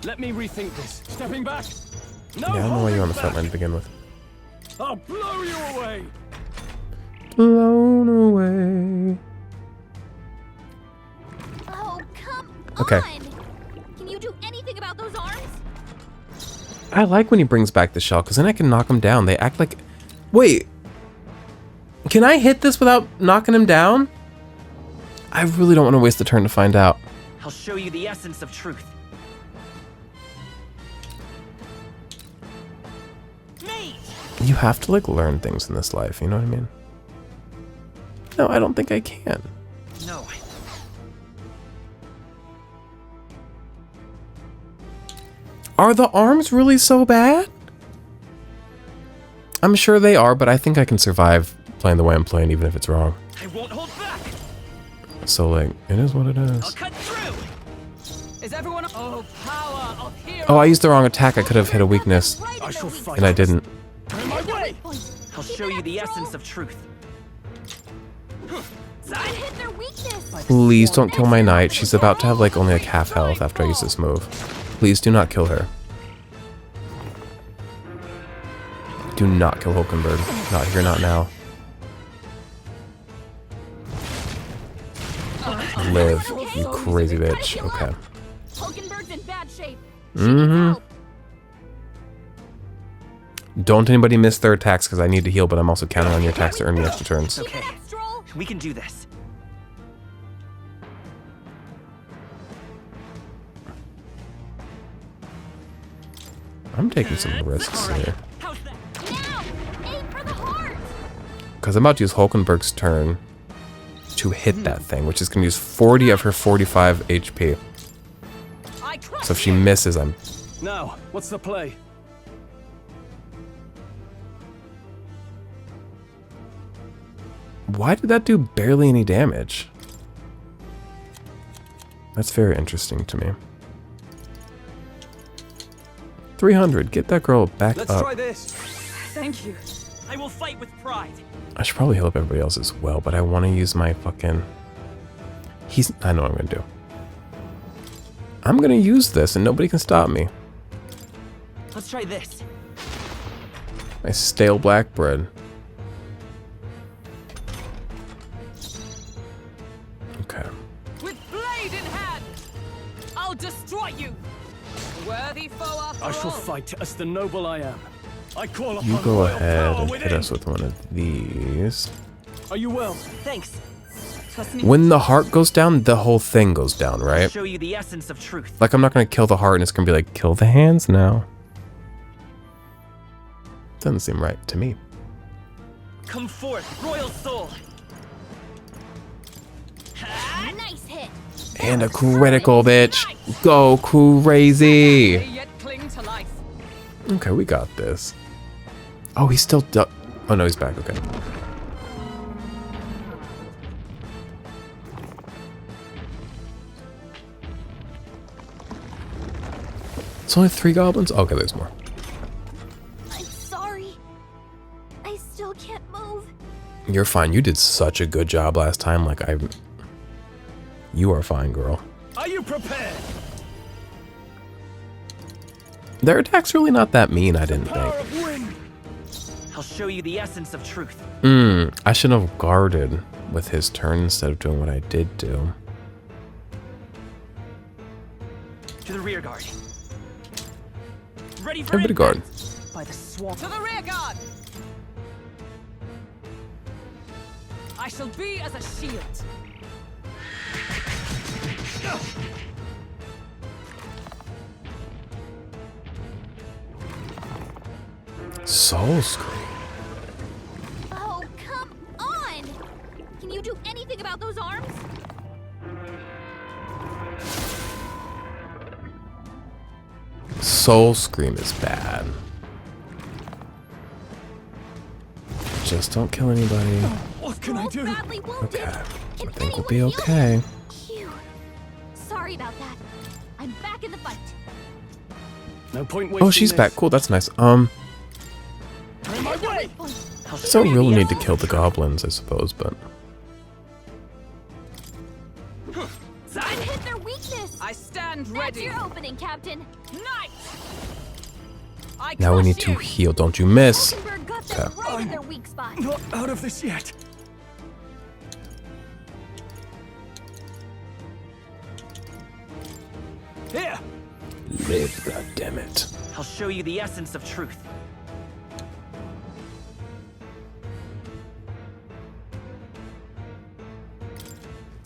Let me rethink this. Stepping back. No, Yeah, I don't know why you're on the holding front line back. to begin with. I'll blow you away. Blown away. Oh, come Okay. on! Can you do anything about those arms? I like when he brings back the shell, because then I can knock him down. They act like... Wait. Can I hit this without knocking him down? I really don't want to waste the turn to find out. I'll show you the essence of truth. Mate! You have to, like, learn things in this life, you know what I mean? No, I don't think I can. No. Are the arms really so bad? I'm sure they are, but I think I can survive playing the way I'm playing, even if it's wrong. I won't hold back. So, like, it is what it I'll is. cut through. Is everyone? Oh, power of hero. Oh, I used the wrong attack. I could have hit a weakness, Right in I the shall weak fight. and I didn't. In my way. point. I'll Keep show it you up, the Stroll. essence of truth. I hit their weakness. Please don't kill my knight. She's about to have, like, only like half health after I use this move. Please do not kill her. Do not kill Hulkenberg. Not here, not now. Live, you crazy bitch. Okay. Hulkenberg's in bad shape. Mm-hmm. Don't anybody miss their attacks, because I need to heal, but I'm also counting on your attacks to earn me extra turns. Okay. Keep it up, Stroll. We can do this. I'm taking some risks here. How's that? Now, aim for the heart. Because I'm about to use Hulkenberg's turn to hit that thing, which is going to use 40 of her 45 HP. I trust So if she misses, I'm... Now, what's the play? Why did that do barely any damage? That's very interesting to me. 300. Get that girl back Let's up. try this. Thank you. I will fight with pride. I should probably heal up everybody else as well, but I want to use my fucking... I know what I'm going to do. I'm going to use this and nobody can stop me. Let's try this. My stale black bread. Okay. With blade in hand, I'll destroy you. Worthy foe after I shall all. fight as the noble I am. I call upon You go royal ahead power and hit within. us with one of these. Are you well? Thanks. Trust me. When the heart goes down, the whole thing goes down, I'll right? show you the essence of truth. Like, I'm not going to kill the heart and it's going to be like, kill the hands now. Doesn't seem right to me. Come forth, royal soul. Nice hit. And a critical, bitch. Go crazy. May yet cling to life. Okay, we got this. Oh, he's still oh, no, he's back. Okay. It's only 3 goblins? Okay, there's more. I'm sorry. I still can't move. You're fine. You did such a good job last time. Like, you are fine, girl. Are you prepared? Their attack's really not that mean, I didn't Power think. of wind. I'll show you the essence of truth. I should have guarded with his turn instead of doing what I did do. To the rear guard. Ready for Everybody guard. By the swamp. To the rear guard. I shall be as a shield. Soul Scream. Oh, come on! Can you do anything about those arms? Soul Scream is bad. Just don't kill anybody. What can I do? Badly wounded. Okay. I Can think we'll anyone be heal okay. me? Phew. Sorry about that. I'm back in the fight. No point wasting Oh, she's this. back. Cool, that's nice. In my way. I'll It's show a you real the need to essence kill of the truth. goblins, I suppose, but I hit their weakness. I stand That's ready. your opening, Captain. Knight! I now we crush need to you. heal. Don't you miss. Hulkenberg got them Okay. right in their weak spot. Not out of this yet. Here. Live, goddammit. I'll show you the essence of truth.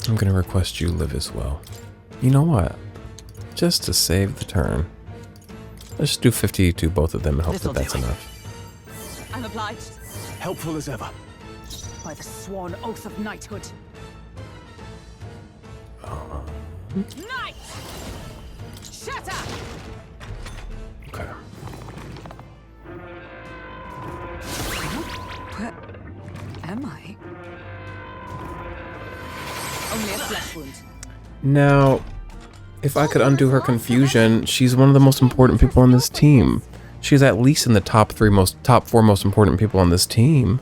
I'm gonna request you live as well. You know what? Just to save the turn. Let's just do 50 to both of them and hope This'll that that's do it. enough. I'm obliged. Helpful as ever. By the sworn oath of knighthood. Knight! Shatter! Okay. Where am I? Only a flesh wound. Now, if I could undo her confusion, she's one of the most important people on this team. She's at least in the top four most important people on this team.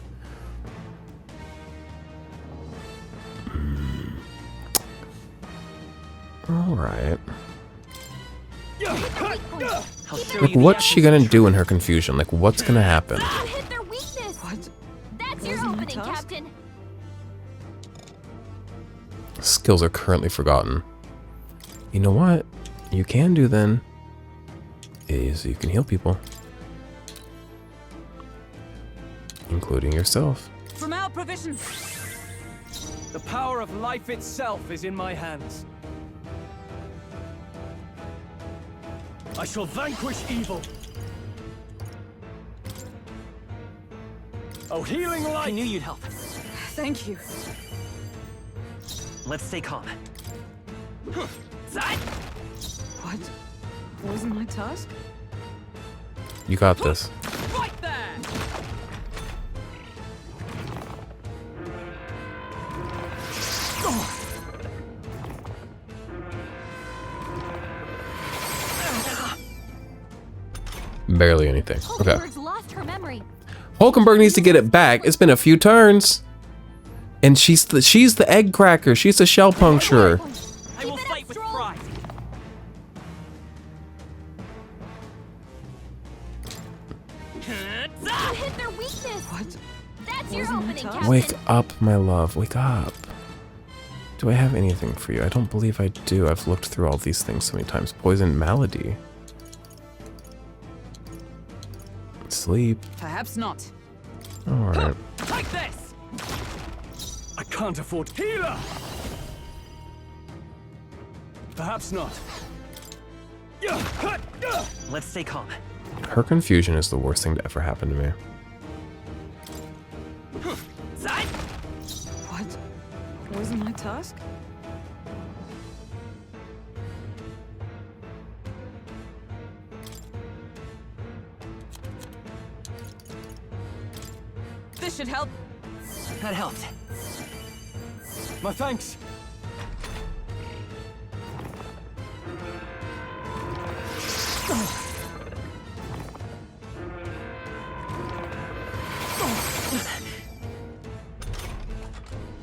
All right. I'll show Like, you the what's she essence gonna of do in her confusion? Like, what's gonna happen? You hit their weakness. What? That's your Wasn't my opening, task? Captain. Skills are currently forgotten. You know what? You can do then. Is you can heal people. Including yourself. From our provisions. The power of life itself is in my hands. I shall vanquish evil. Oh, healing I light! knew you'd help. Thank you. Let's stay calm. What? Wasn't my task? You got this. Right there! Barely anything. Okay. Hulkenberg's lost her memory. Hulkenberg needs to get it back. It's been a few turns. And she's the egg cracker. She's the shell puncturer. I will Keep it up, fight with Stroll. pride. You hit their weakness. What? That's your Wasn't my opening, task? Captain. Wake up, my love. Wake up. Do I have anything for you? I don't believe I do. I've looked through all these things so many times. Poison malady. Sleep. Perhaps not. Alright. Like this! I can't afford healer! Perhaps not. Let's stay calm. Her confusion is the worst thing to ever happen to me. What? Wasn't my task? This should help. That helped. My thanks.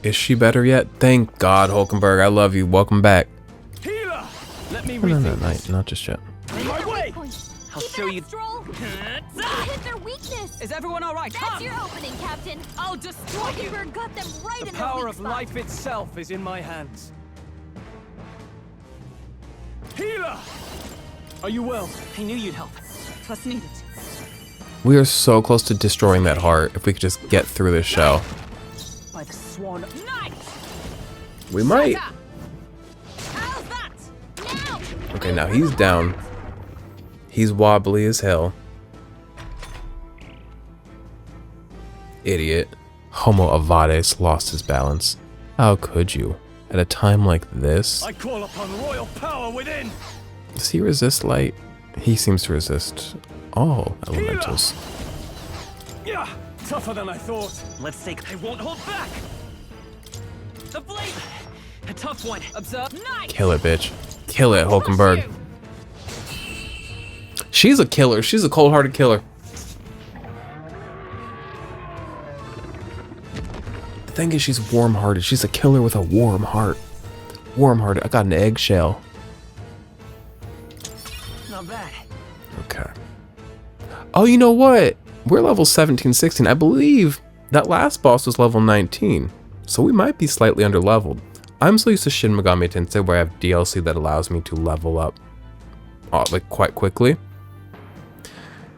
Is she better yet? Thank God, Hulkenberg. I love you. Welcome back. Healer! Let me No, no, rethink no, this. not just yet. In my way! I'll Keep show it you. up, Stroll. You hit their weakness. Is everyone all right? That's your opening, Captain. I'll destroy you! Hulkenberg got them right The in their power weak of spot. life itself is in my hands. Healer! Are you well? I knew you'd help. Twas needed. We are so close to destroying that heart if we could just get through this shell. By the sworn knight! We might. How's that? Now. Okay, now he's down. He's wobbly as hell. Idiot. Homo Avades lost his balance. How could you? At a time like this? I call upon royal power within! Does he resist light? He seems to resist all elementals. Yeah, tougher than I thought. Let's take. I won't hold back. The blade. A tough one. Observe. Nice. Kill it, bitch. Kill it, Hulkenberg. She's a killer. She's a cold-hearted killer. The thing is, she's warm-hearted. She's a killer with a warm heart. Warm-hearted. I got an eggshell. Not bad. Okay. Oh, you know what? We're level 17, 16. I believe that last boss was level 19. So we might be slightly underleveled. I'm so used to Shin Megami Tensei where I have DLC that allows me to level up like quite quickly.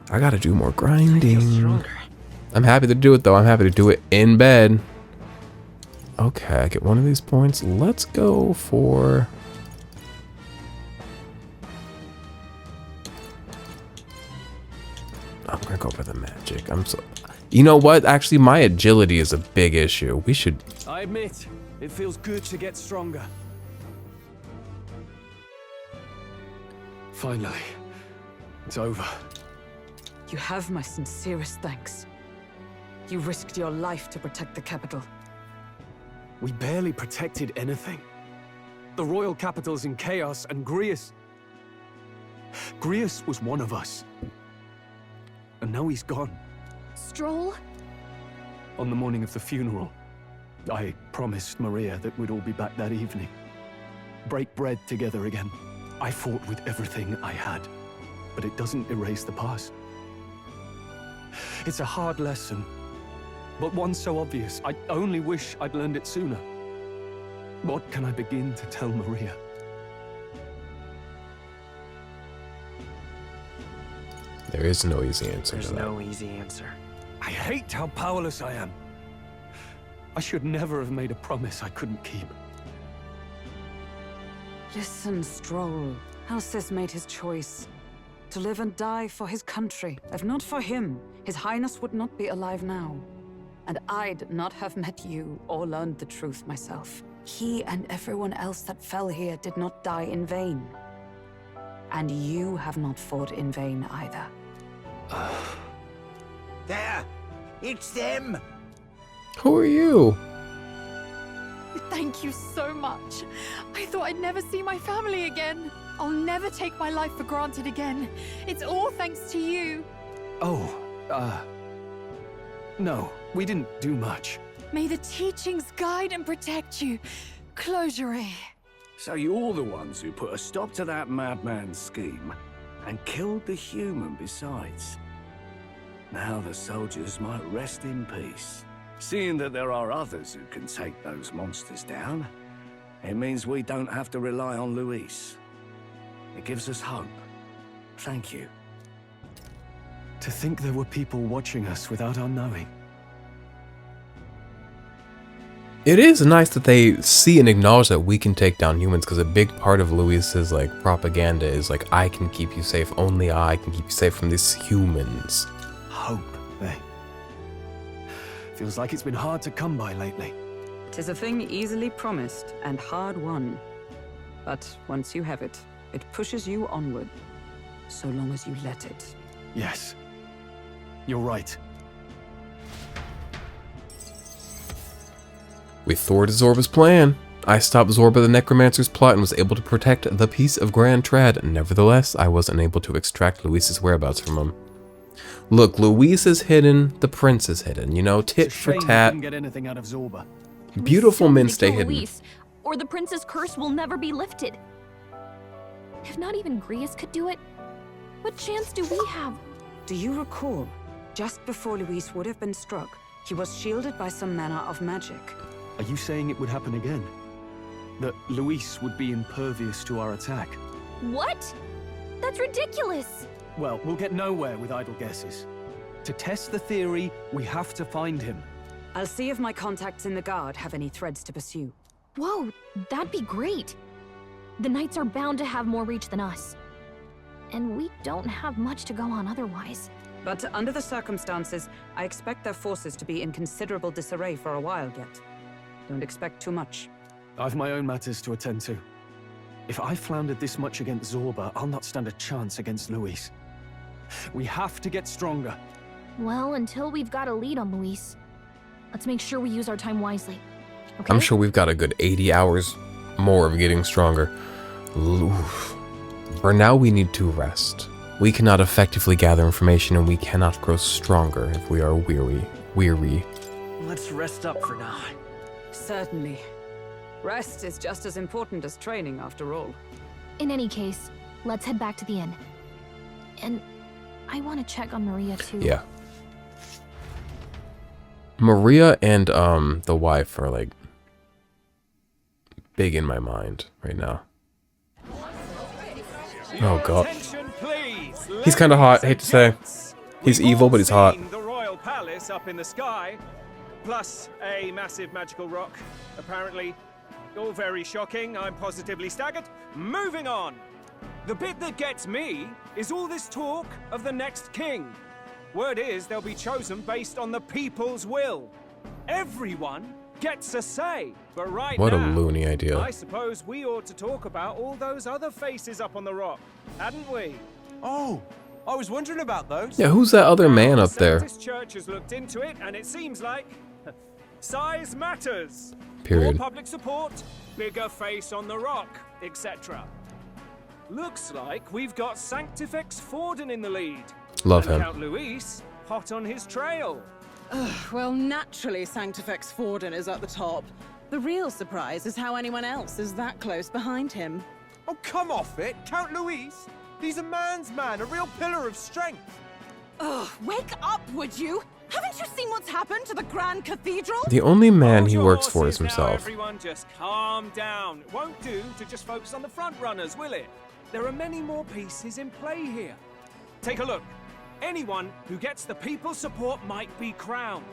I gotta do more grinding. I'm happy to do it though. I'm happy to do it in bed. Okay, I get one of these points. Let's go for... I'm gonna go for the magic. You know what? Actually, my agility is a big issue. We should... I admit, it feels good to get stronger. Finally, it's over. You have my sincerest thanks. You risked your life to protect the capital. We barely protected anything. The royal capital's in chaos, and Grius was one of us. And now he's gone. Stroll? On the morning of the funeral, I promised Maria that we'd all be back that evening. Break bread together again. I fought with everything I had, but it doesn't erase the past. It's a hard lesson, but one so obvious. I only wish I'd learned it sooner. What can I begin to tell Maria? There is no easy answer There's to that. no easy answer. I hate how powerless I am. I should never have made a promise I couldn't keep. Listen, Stroll. Alcest made his choice. To live and die for his country. If not for him, His Highness would not be alive now. And I'd not have met you or learned the truth myself. He and everyone else that fell here did not die in vain. And you have not fought in vain either. There! It's them! Who are you? Thank you so much. I thought I'd never see my family again. I'll never take my life for granted again. It's all thanks to you. Oh, no, we didn't do much. May the teachings guide and protect you. Closure. So you're the ones who put a stop to that madman's scheme and killed the human besides. Now the soldiers might rest in peace. Seeing that there are others who can take those monsters down, it means we don't have to rely on Luis. It gives us hope. Thank you. To think there were people watching us without our knowing. It is nice that they see and acknowledge that we can take down humans, because a big part of Luis's like propaganda is like, I can keep you safe, only I can keep you safe from these humans. Hope, eh? Feels like it's been hard to come by lately. 'Tis a thing easily promised and hard won. But once you have it, it pushes you onward, so long as you let it. Yes, you're right. We thwarted Zorba's plan. I stopped Zorba the Necromancer's plot and was able to protect the piece of Grand Trad. Nevertheless, I wasn't able to extract Luis's whereabouts from him. Look, Luis is hidden, the prince is hidden, you know, tit for Shame we tat. didn't get anything out of Zorba. Beautiful We men still stay need to kill hidden. Luis, or the prince's curse will never be lifted. If not even Grius could do it, what chance do we have? Do you recall, just before Luis would have been struck, he was shielded by some manner of magic? Are you saying it would happen again? That Luis would be impervious to our attack? What? That's ridiculous! Well, we'll get nowhere with idle guesses. To test the theory, we have to find him. I'll see if my contacts in the Guard have any threads to pursue. Whoa, that'd be great. The Knights are bound to have more reach than us. And we don't have much to go on otherwise. But under the circumstances, I expect their forces to be in considerable disarray for a while yet. Don't expect too much. I've my own matters to attend to. If I floundered this much against Zorba, I'll not stand a chance against Luis. We have to get stronger. Well, until we've got a lead on Luis, let's make sure we use our time wisely. Okay? I'm sure we've got a good 80 hours more of getting stronger. Oof. For now, we need to rest. We cannot effectively gather information, and we cannot grow stronger if we are weary. Let's rest up for now. Certainly. Rest is just as important as training, after all. In any case, let's head back to the inn. And I want to check on Maria too. Yeah. Maria and the wife are like big in my mind right now. Oh god. He's kind of hot, hate to say. He's evil, but he's hot. The royal palace up in the sky, plus a massive magical rock, apparently. All very shocking. I'm positively staggered. Moving on. The bit that gets me is all this talk of the next king. Word is they'll be chosen based on the people's will. Everyone gets a say. But right What a now, loony idea. I suppose we ought to talk about all those other faces up on the rock, hadn't we? Oh, I was wondering about those. Yeah, who's that other man up there? The Church has looked into it, and it seems like size matters. Period. More public support, bigger face on the rock, etc. Looks like we've got Sanctifex Forden in the lead. Love and him. Count Luis, hot on his trail. Well, naturally, Sanctifex Forden is at the top. The real surprise is how anyone else is that close behind him. Oh, come off it, Count Luis. He's a man's man, a real pillar of strength. Ugh, wake up, would you? Haven't you seen what's happened to the Grand Cathedral? The only man Hold he your works for is horses now, himself. Everyone just calm down. It won't do to just focus on the front runners, will it? There are many more pieces in play here. Take a look. Anyone who gets the people's support might be crowned.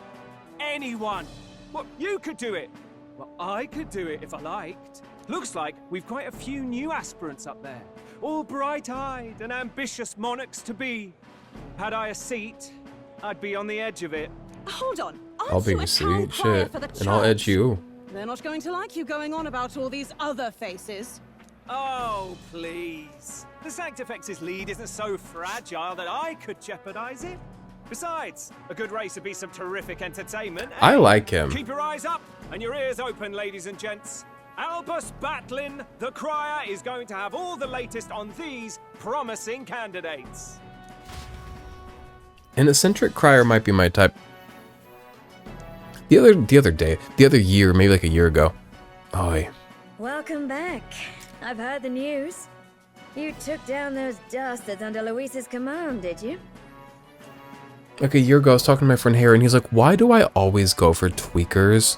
Anyone. Well, you could do it. Well, I could do it if I liked. Looks like we've quite a few new aspirants up there. All bright-eyed and ambitious monarchs to be. Had I a seat, I'd be on the edge of it. Hold on. Aren't I'll be you your a town seat, crier shit, for the and I'll edge church? you. They're not going to like you going on about all these other faces. Oh, please. The Sanctifex's lead isn't so fragile that I could jeopardize it. Besides, a good race would be some terrific entertainment. I eh? like him. Keep your eyes up and your ears open, ladies and gents. Albus Batlin, the crier, is going to have all the latest on these promising candidates. An eccentric crier might be my type. The other year, maybe like a year ago. Oh, Welcome back. I've heard the news. You took down those dastards under Luis's command, did you? like a year ago, I was talking to my friend Harry, and he's like, "Why do I always go for tweakers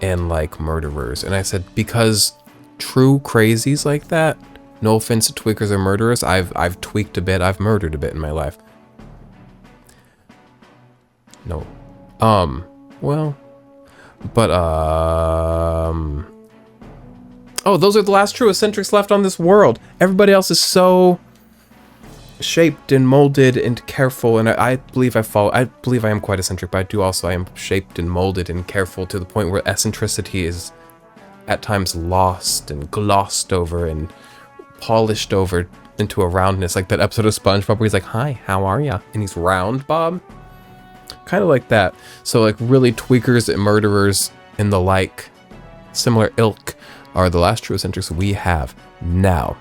and like murderers?" And I said, "Because true crazies like that. No offense to tweakers or murderers. I've tweaked a bit. I've murdered a bit in my life. No. Well. But, oh, those are the last true eccentrics left on this world. Everybody else is so shaped and molded and careful, and I believe I believe I am quite eccentric, but I am shaped and molded and careful to the point where eccentricity is at times lost and glossed over and polished over into a roundness, like that episode of SpongeBob where he's like, "Hi, how are ya?" And he's round, Bob. Kind of like that. So like really tweakers and murderers and the like, similar ilk, are the last true eccentrics we have now.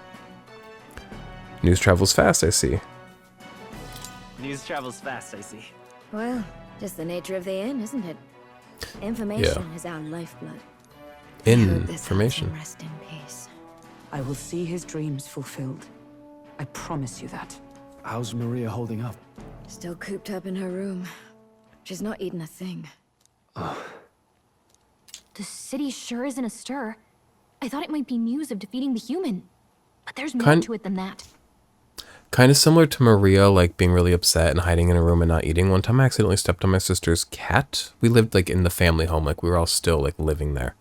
News travels fast, I see. News travels fast, I see. Well, just the nature of the inn, isn't it? Information is our lifeblood. I hope this helps him Information. rest in peace. I will see his dreams fulfilled. I promise you that. How's Maria holding up? Still cooped up in her room. She's not eaten a thing. The city sure isn't astir. I thought it might be news of defeating the human. But there's more to it than that. Kind of similar to Maria, like being really upset and hiding in a room and not eating. One time I accidentally stepped on my sister's cat. We lived like in the family home, like we were all still like living there.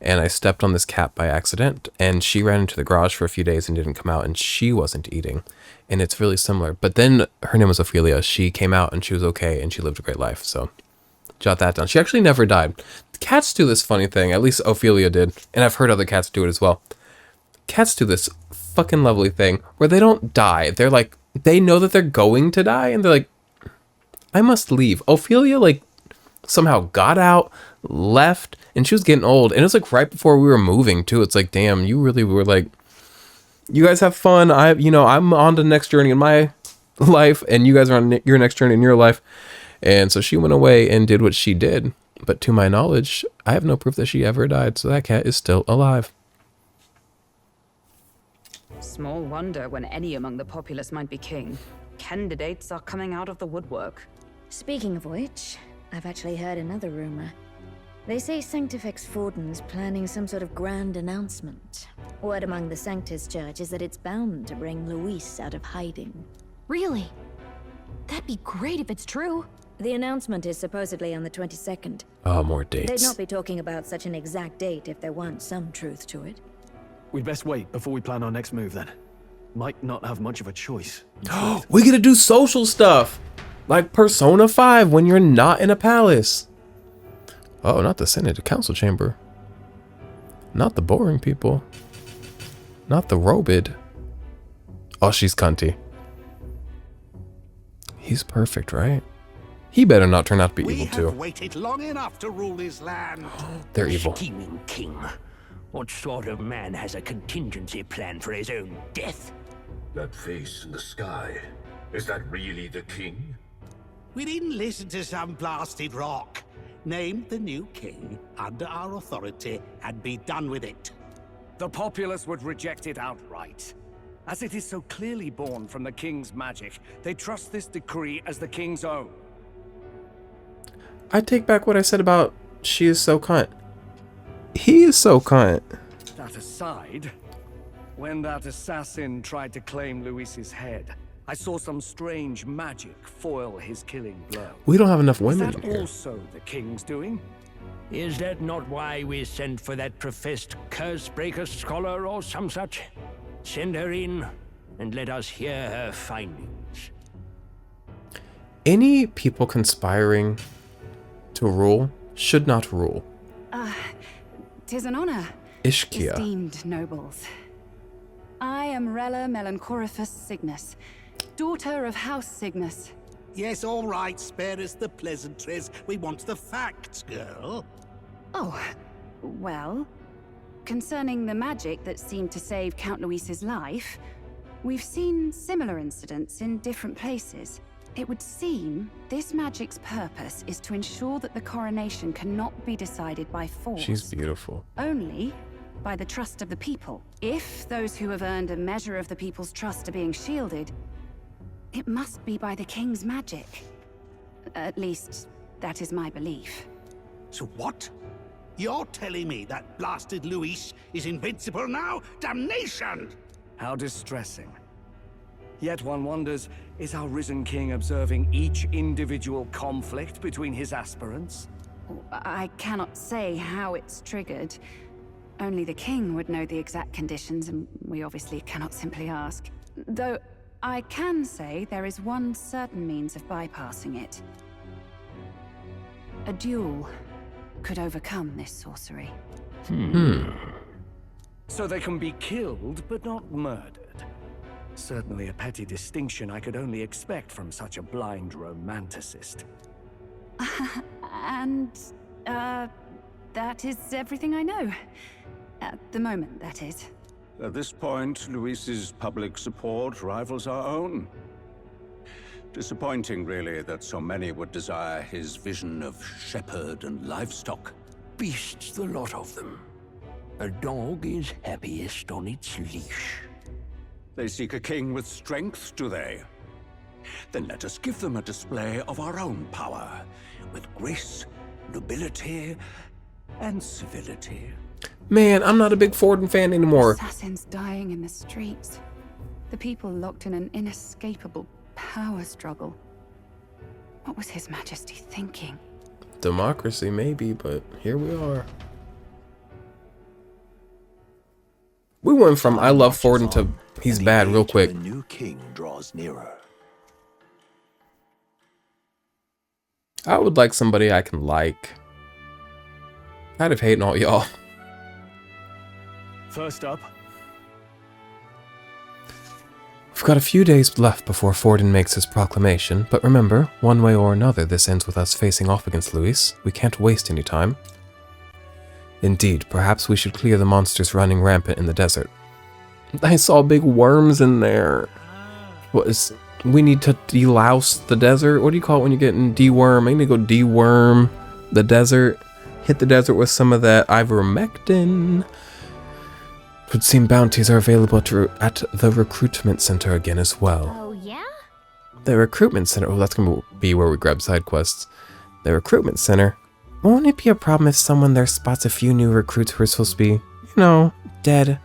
And I stepped on this cat by accident, and she ran into the garage for a few days and didn't come out, and she wasn't eating. And it's really similar. But then her name was Ophelia. She came out and she was okay, and she lived a great life. So jot that down. She actually never died. Cats do this funny thing. At least Ophelia did. And I've heard other cats do it as well. cats do this fucking lovely thing where they don't die. They're like, they know that they're going to die, and they're like, I must leave. Ophelia, like, somehow got out, left, and she was getting old. And it was like right before we were moving too. It's like, damn, you really were like, you guys have fun. I'm on to the next journey in my life, and you guys are on your next journey in your life. And so she went away and did what she did. But to my knowledge, I have no proof that she ever died. So that cat is still alive. Small wonder when any among the populace might be king. Candidates are coming out of the woodwork. Speaking of which, I've actually heard another rumor. They say Sanctifex Forden's planning some sort of grand announcement. Word among the Sanctus Church is that it's bound to bring Luis out of hiding. Really? That'd be great if it's true. The announcement is supposedly on the 22nd. Oh, more dates. They'd not be talking about such an exact date if there weren't some truth to it. We'd best wait before we plan our next move then. Might not have much of a choice. We get to do social stuff. Like Persona 5 when you're not in a palace. Oh, not the Senate, the council chamber. Not the boring people. Not the robid. Oh, she's cunty. He's perfect, right? He better not turn out to be evil too. We have waited long enough to rule this land. They're evil. Scheming king. What sort of man has a contingency plan for his own death? That face in the sky. Is that really the king? We didn't listen to some blasted rock. Name the new king under our authority and be done with it. The populace would reject it outright. As it is so clearly born from the king's magic, they trust this decree as the king's own. I take back what I said about she is so cunt. He is so cunt. That aside, when that assassin tried to claim Luis's head, I saw some strange magic foil his killing blow. We don't have enough women Is in that here. also the king's doing? Is that not why we sent for that professed curse-breaker scholar or some such? Send her in, and let us hear her findings. Any people conspiring to rule should not rule. 'Tis an honor, Ishkia. esteemed nobles. I am Rella Melanchorophus Cygnus, daughter of House Cygnus. Yes, all right, spare us the pleasantries. We want the facts, girl. Oh, well, concerning the magic that seemed to save Count Luis's life, we've seen similar incidents in different places. It would seem this magic's purpose is to ensure that the coronation cannot be decided by force. She's beautiful. Only by the trust of the people. If those who have earned a measure of the people's trust are being shielded, it must be by the king's magic. At least, that is my belief. So what? You're telling me that blasted Luis is invincible now? Damnation! How distressing. Yet one wonders, is our risen king observing each individual conflict between his aspirants? I cannot say how it's triggered. Only the king would know the exact conditions, and we obviously cannot simply ask. Though, I can say there is one certain means of bypassing it. A duel could overcome this sorcery. So they can be killed, but not murdered. Certainly a petty distinction I could only expect from such a blind romanticist. And, that is everything I know. At the moment, that is. At this point, Luis's public support rivals our own. Disappointing, really, that so many would desire his vision of shepherd and livestock. Beasts, the lot of them. A dog is happiest on its leash. They seek a king with strength, do they? Then let us give them a display of our own power, with grace, nobility, and civility. Man, I'm not a big Forden fan anymore. Assassins dying in the streets. The people locked in an inescapable power struggle. What was His Majesty thinking? Democracy, maybe, but here we are. We went from I love Forden to he's bad real quick. The new king draws nearer. I would like somebody I can like. I'd have hating all y'all. First up, We've got a few days left before Forden makes his proclamation, but remember, one way or another this ends with us facing off against Luis. We can't waste any time. Indeed, perhaps we should clear the monsters running rampant in the desert. I saw big worms in there. We need to delouse the desert? What do you call it when you're getting deworm? I need to go deworm the desert. Hit the desert with some of that ivermectin. It would seem bounties are available at the recruitment center again as well. Oh, yeah? The recruitment center? Oh, that's going to be where we grab side quests. The recruitment center? Won't it be a problem if someone there spots a few new recruits who are supposed to be, you know, dead?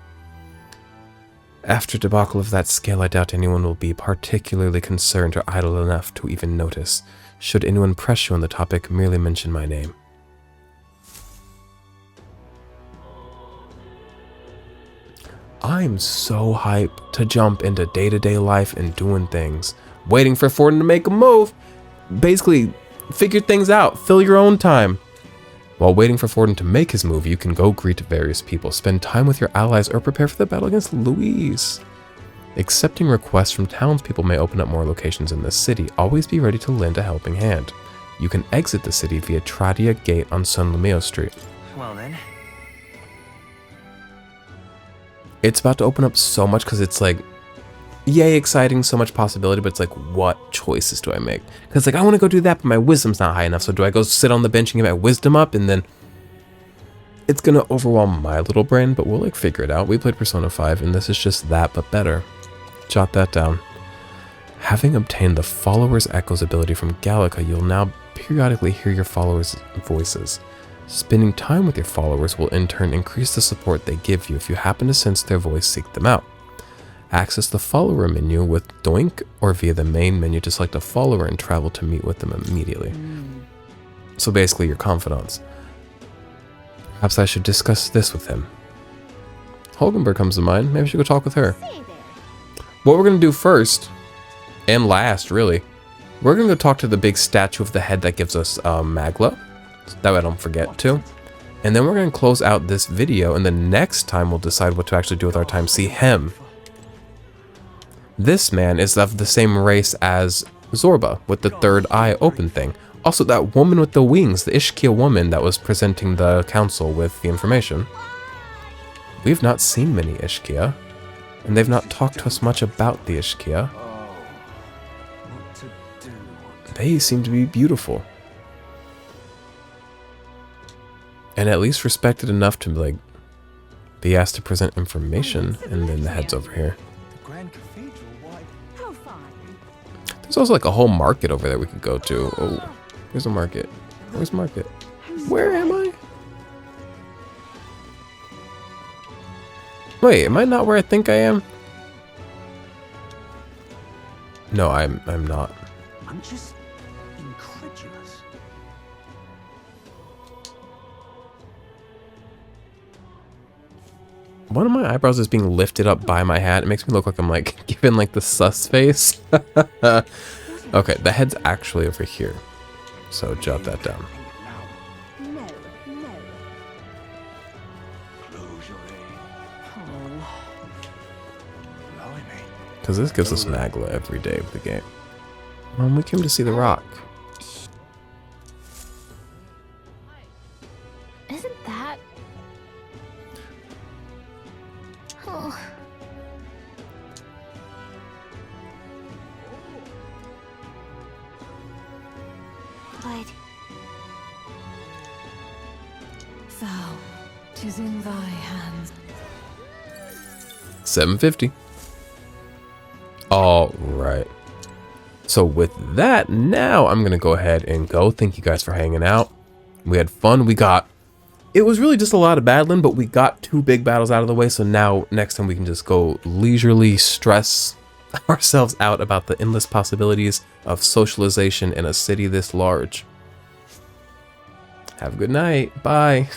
After a debacle of that scale, I doubt anyone will be particularly concerned or idle enough to even notice. Should anyone press you on the topic, merely mention my name. I'm so hyped to jump into day-to-day life and doing things. Waiting for Forden to make a move. Basically, figure things out. Fill your own time. While waiting for Forden to make his move, you can go greet various people, spend time with your allies, or prepare for the battle against Luis. Accepting requests from townspeople may open up more locations in the city. Always be ready to lend a helping hand. You can exit the city via Tradia Gate on San Lumeo Street. Well then. It's about to open up so much because it's like, yay, exciting, so much possibility, but it's like, what choices do I make? Because like, I want to go do that, but my wisdom's not high enough, so do I go sit on the bench and get my wisdom up, and then it's going to overwhelm my little brain, but we'll like figure it out. We played Persona 5, and this is just that, but better. Jot that down. Having obtained the Follower's Echoes ability from Gallica, you'll now periodically hear your followers' voices. Spending time with your followers will in turn increase the support they give you if you happen to sense their voice, seek them out. Access the follower menu with Doink or via the main menu to select a follower and travel to meet with them immediately. So basically your confidants. Perhaps I should discuss this with him. Holgenberg comes to mind. Maybe I should go talk with her. What we're going to do first, and last really, we're going to go talk to the big statue of the head that gives us Magla. That way I don't forget to. And then we're going to close out this video, and the next time we'll decide what to actually do with our time. See him. This man is of the same race as Zorba, with the third eye open thing. Also, that woman with the wings, the Ishkia woman that was presenting the council with the information. We've not seen many Ishkia, and they've not talked to us much about the Ishkia. They seem to be beautiful. And at least respected enough to like be asked to present information, and then the head's over here. There's also like a whole market over there we could go to. Oh, here's a market. Where's market? Where am I? Wait, am I not where I think I am? No, I'm not. I'm just incredulous. One of my eyebrows is being lifted up by my hat. It makes me look like I'm like giving like the sus face. Okay, the head's actually over here. So jot that down. Because this gives us Magla every day of the game. We came to see the rock. Isn't that... Oh. But... Thou, 'tis in thy hands. 750. All right. So with that, now I'm going to go ahead and go. Thank you guys for hanging out. We had fun. It was really just a lot of battling, but we got 2 big battles out of the way. So now next time we can just go leisurely stress ourselves out about the endless possibilities of socialization in a city this large. Have a good night. Bye.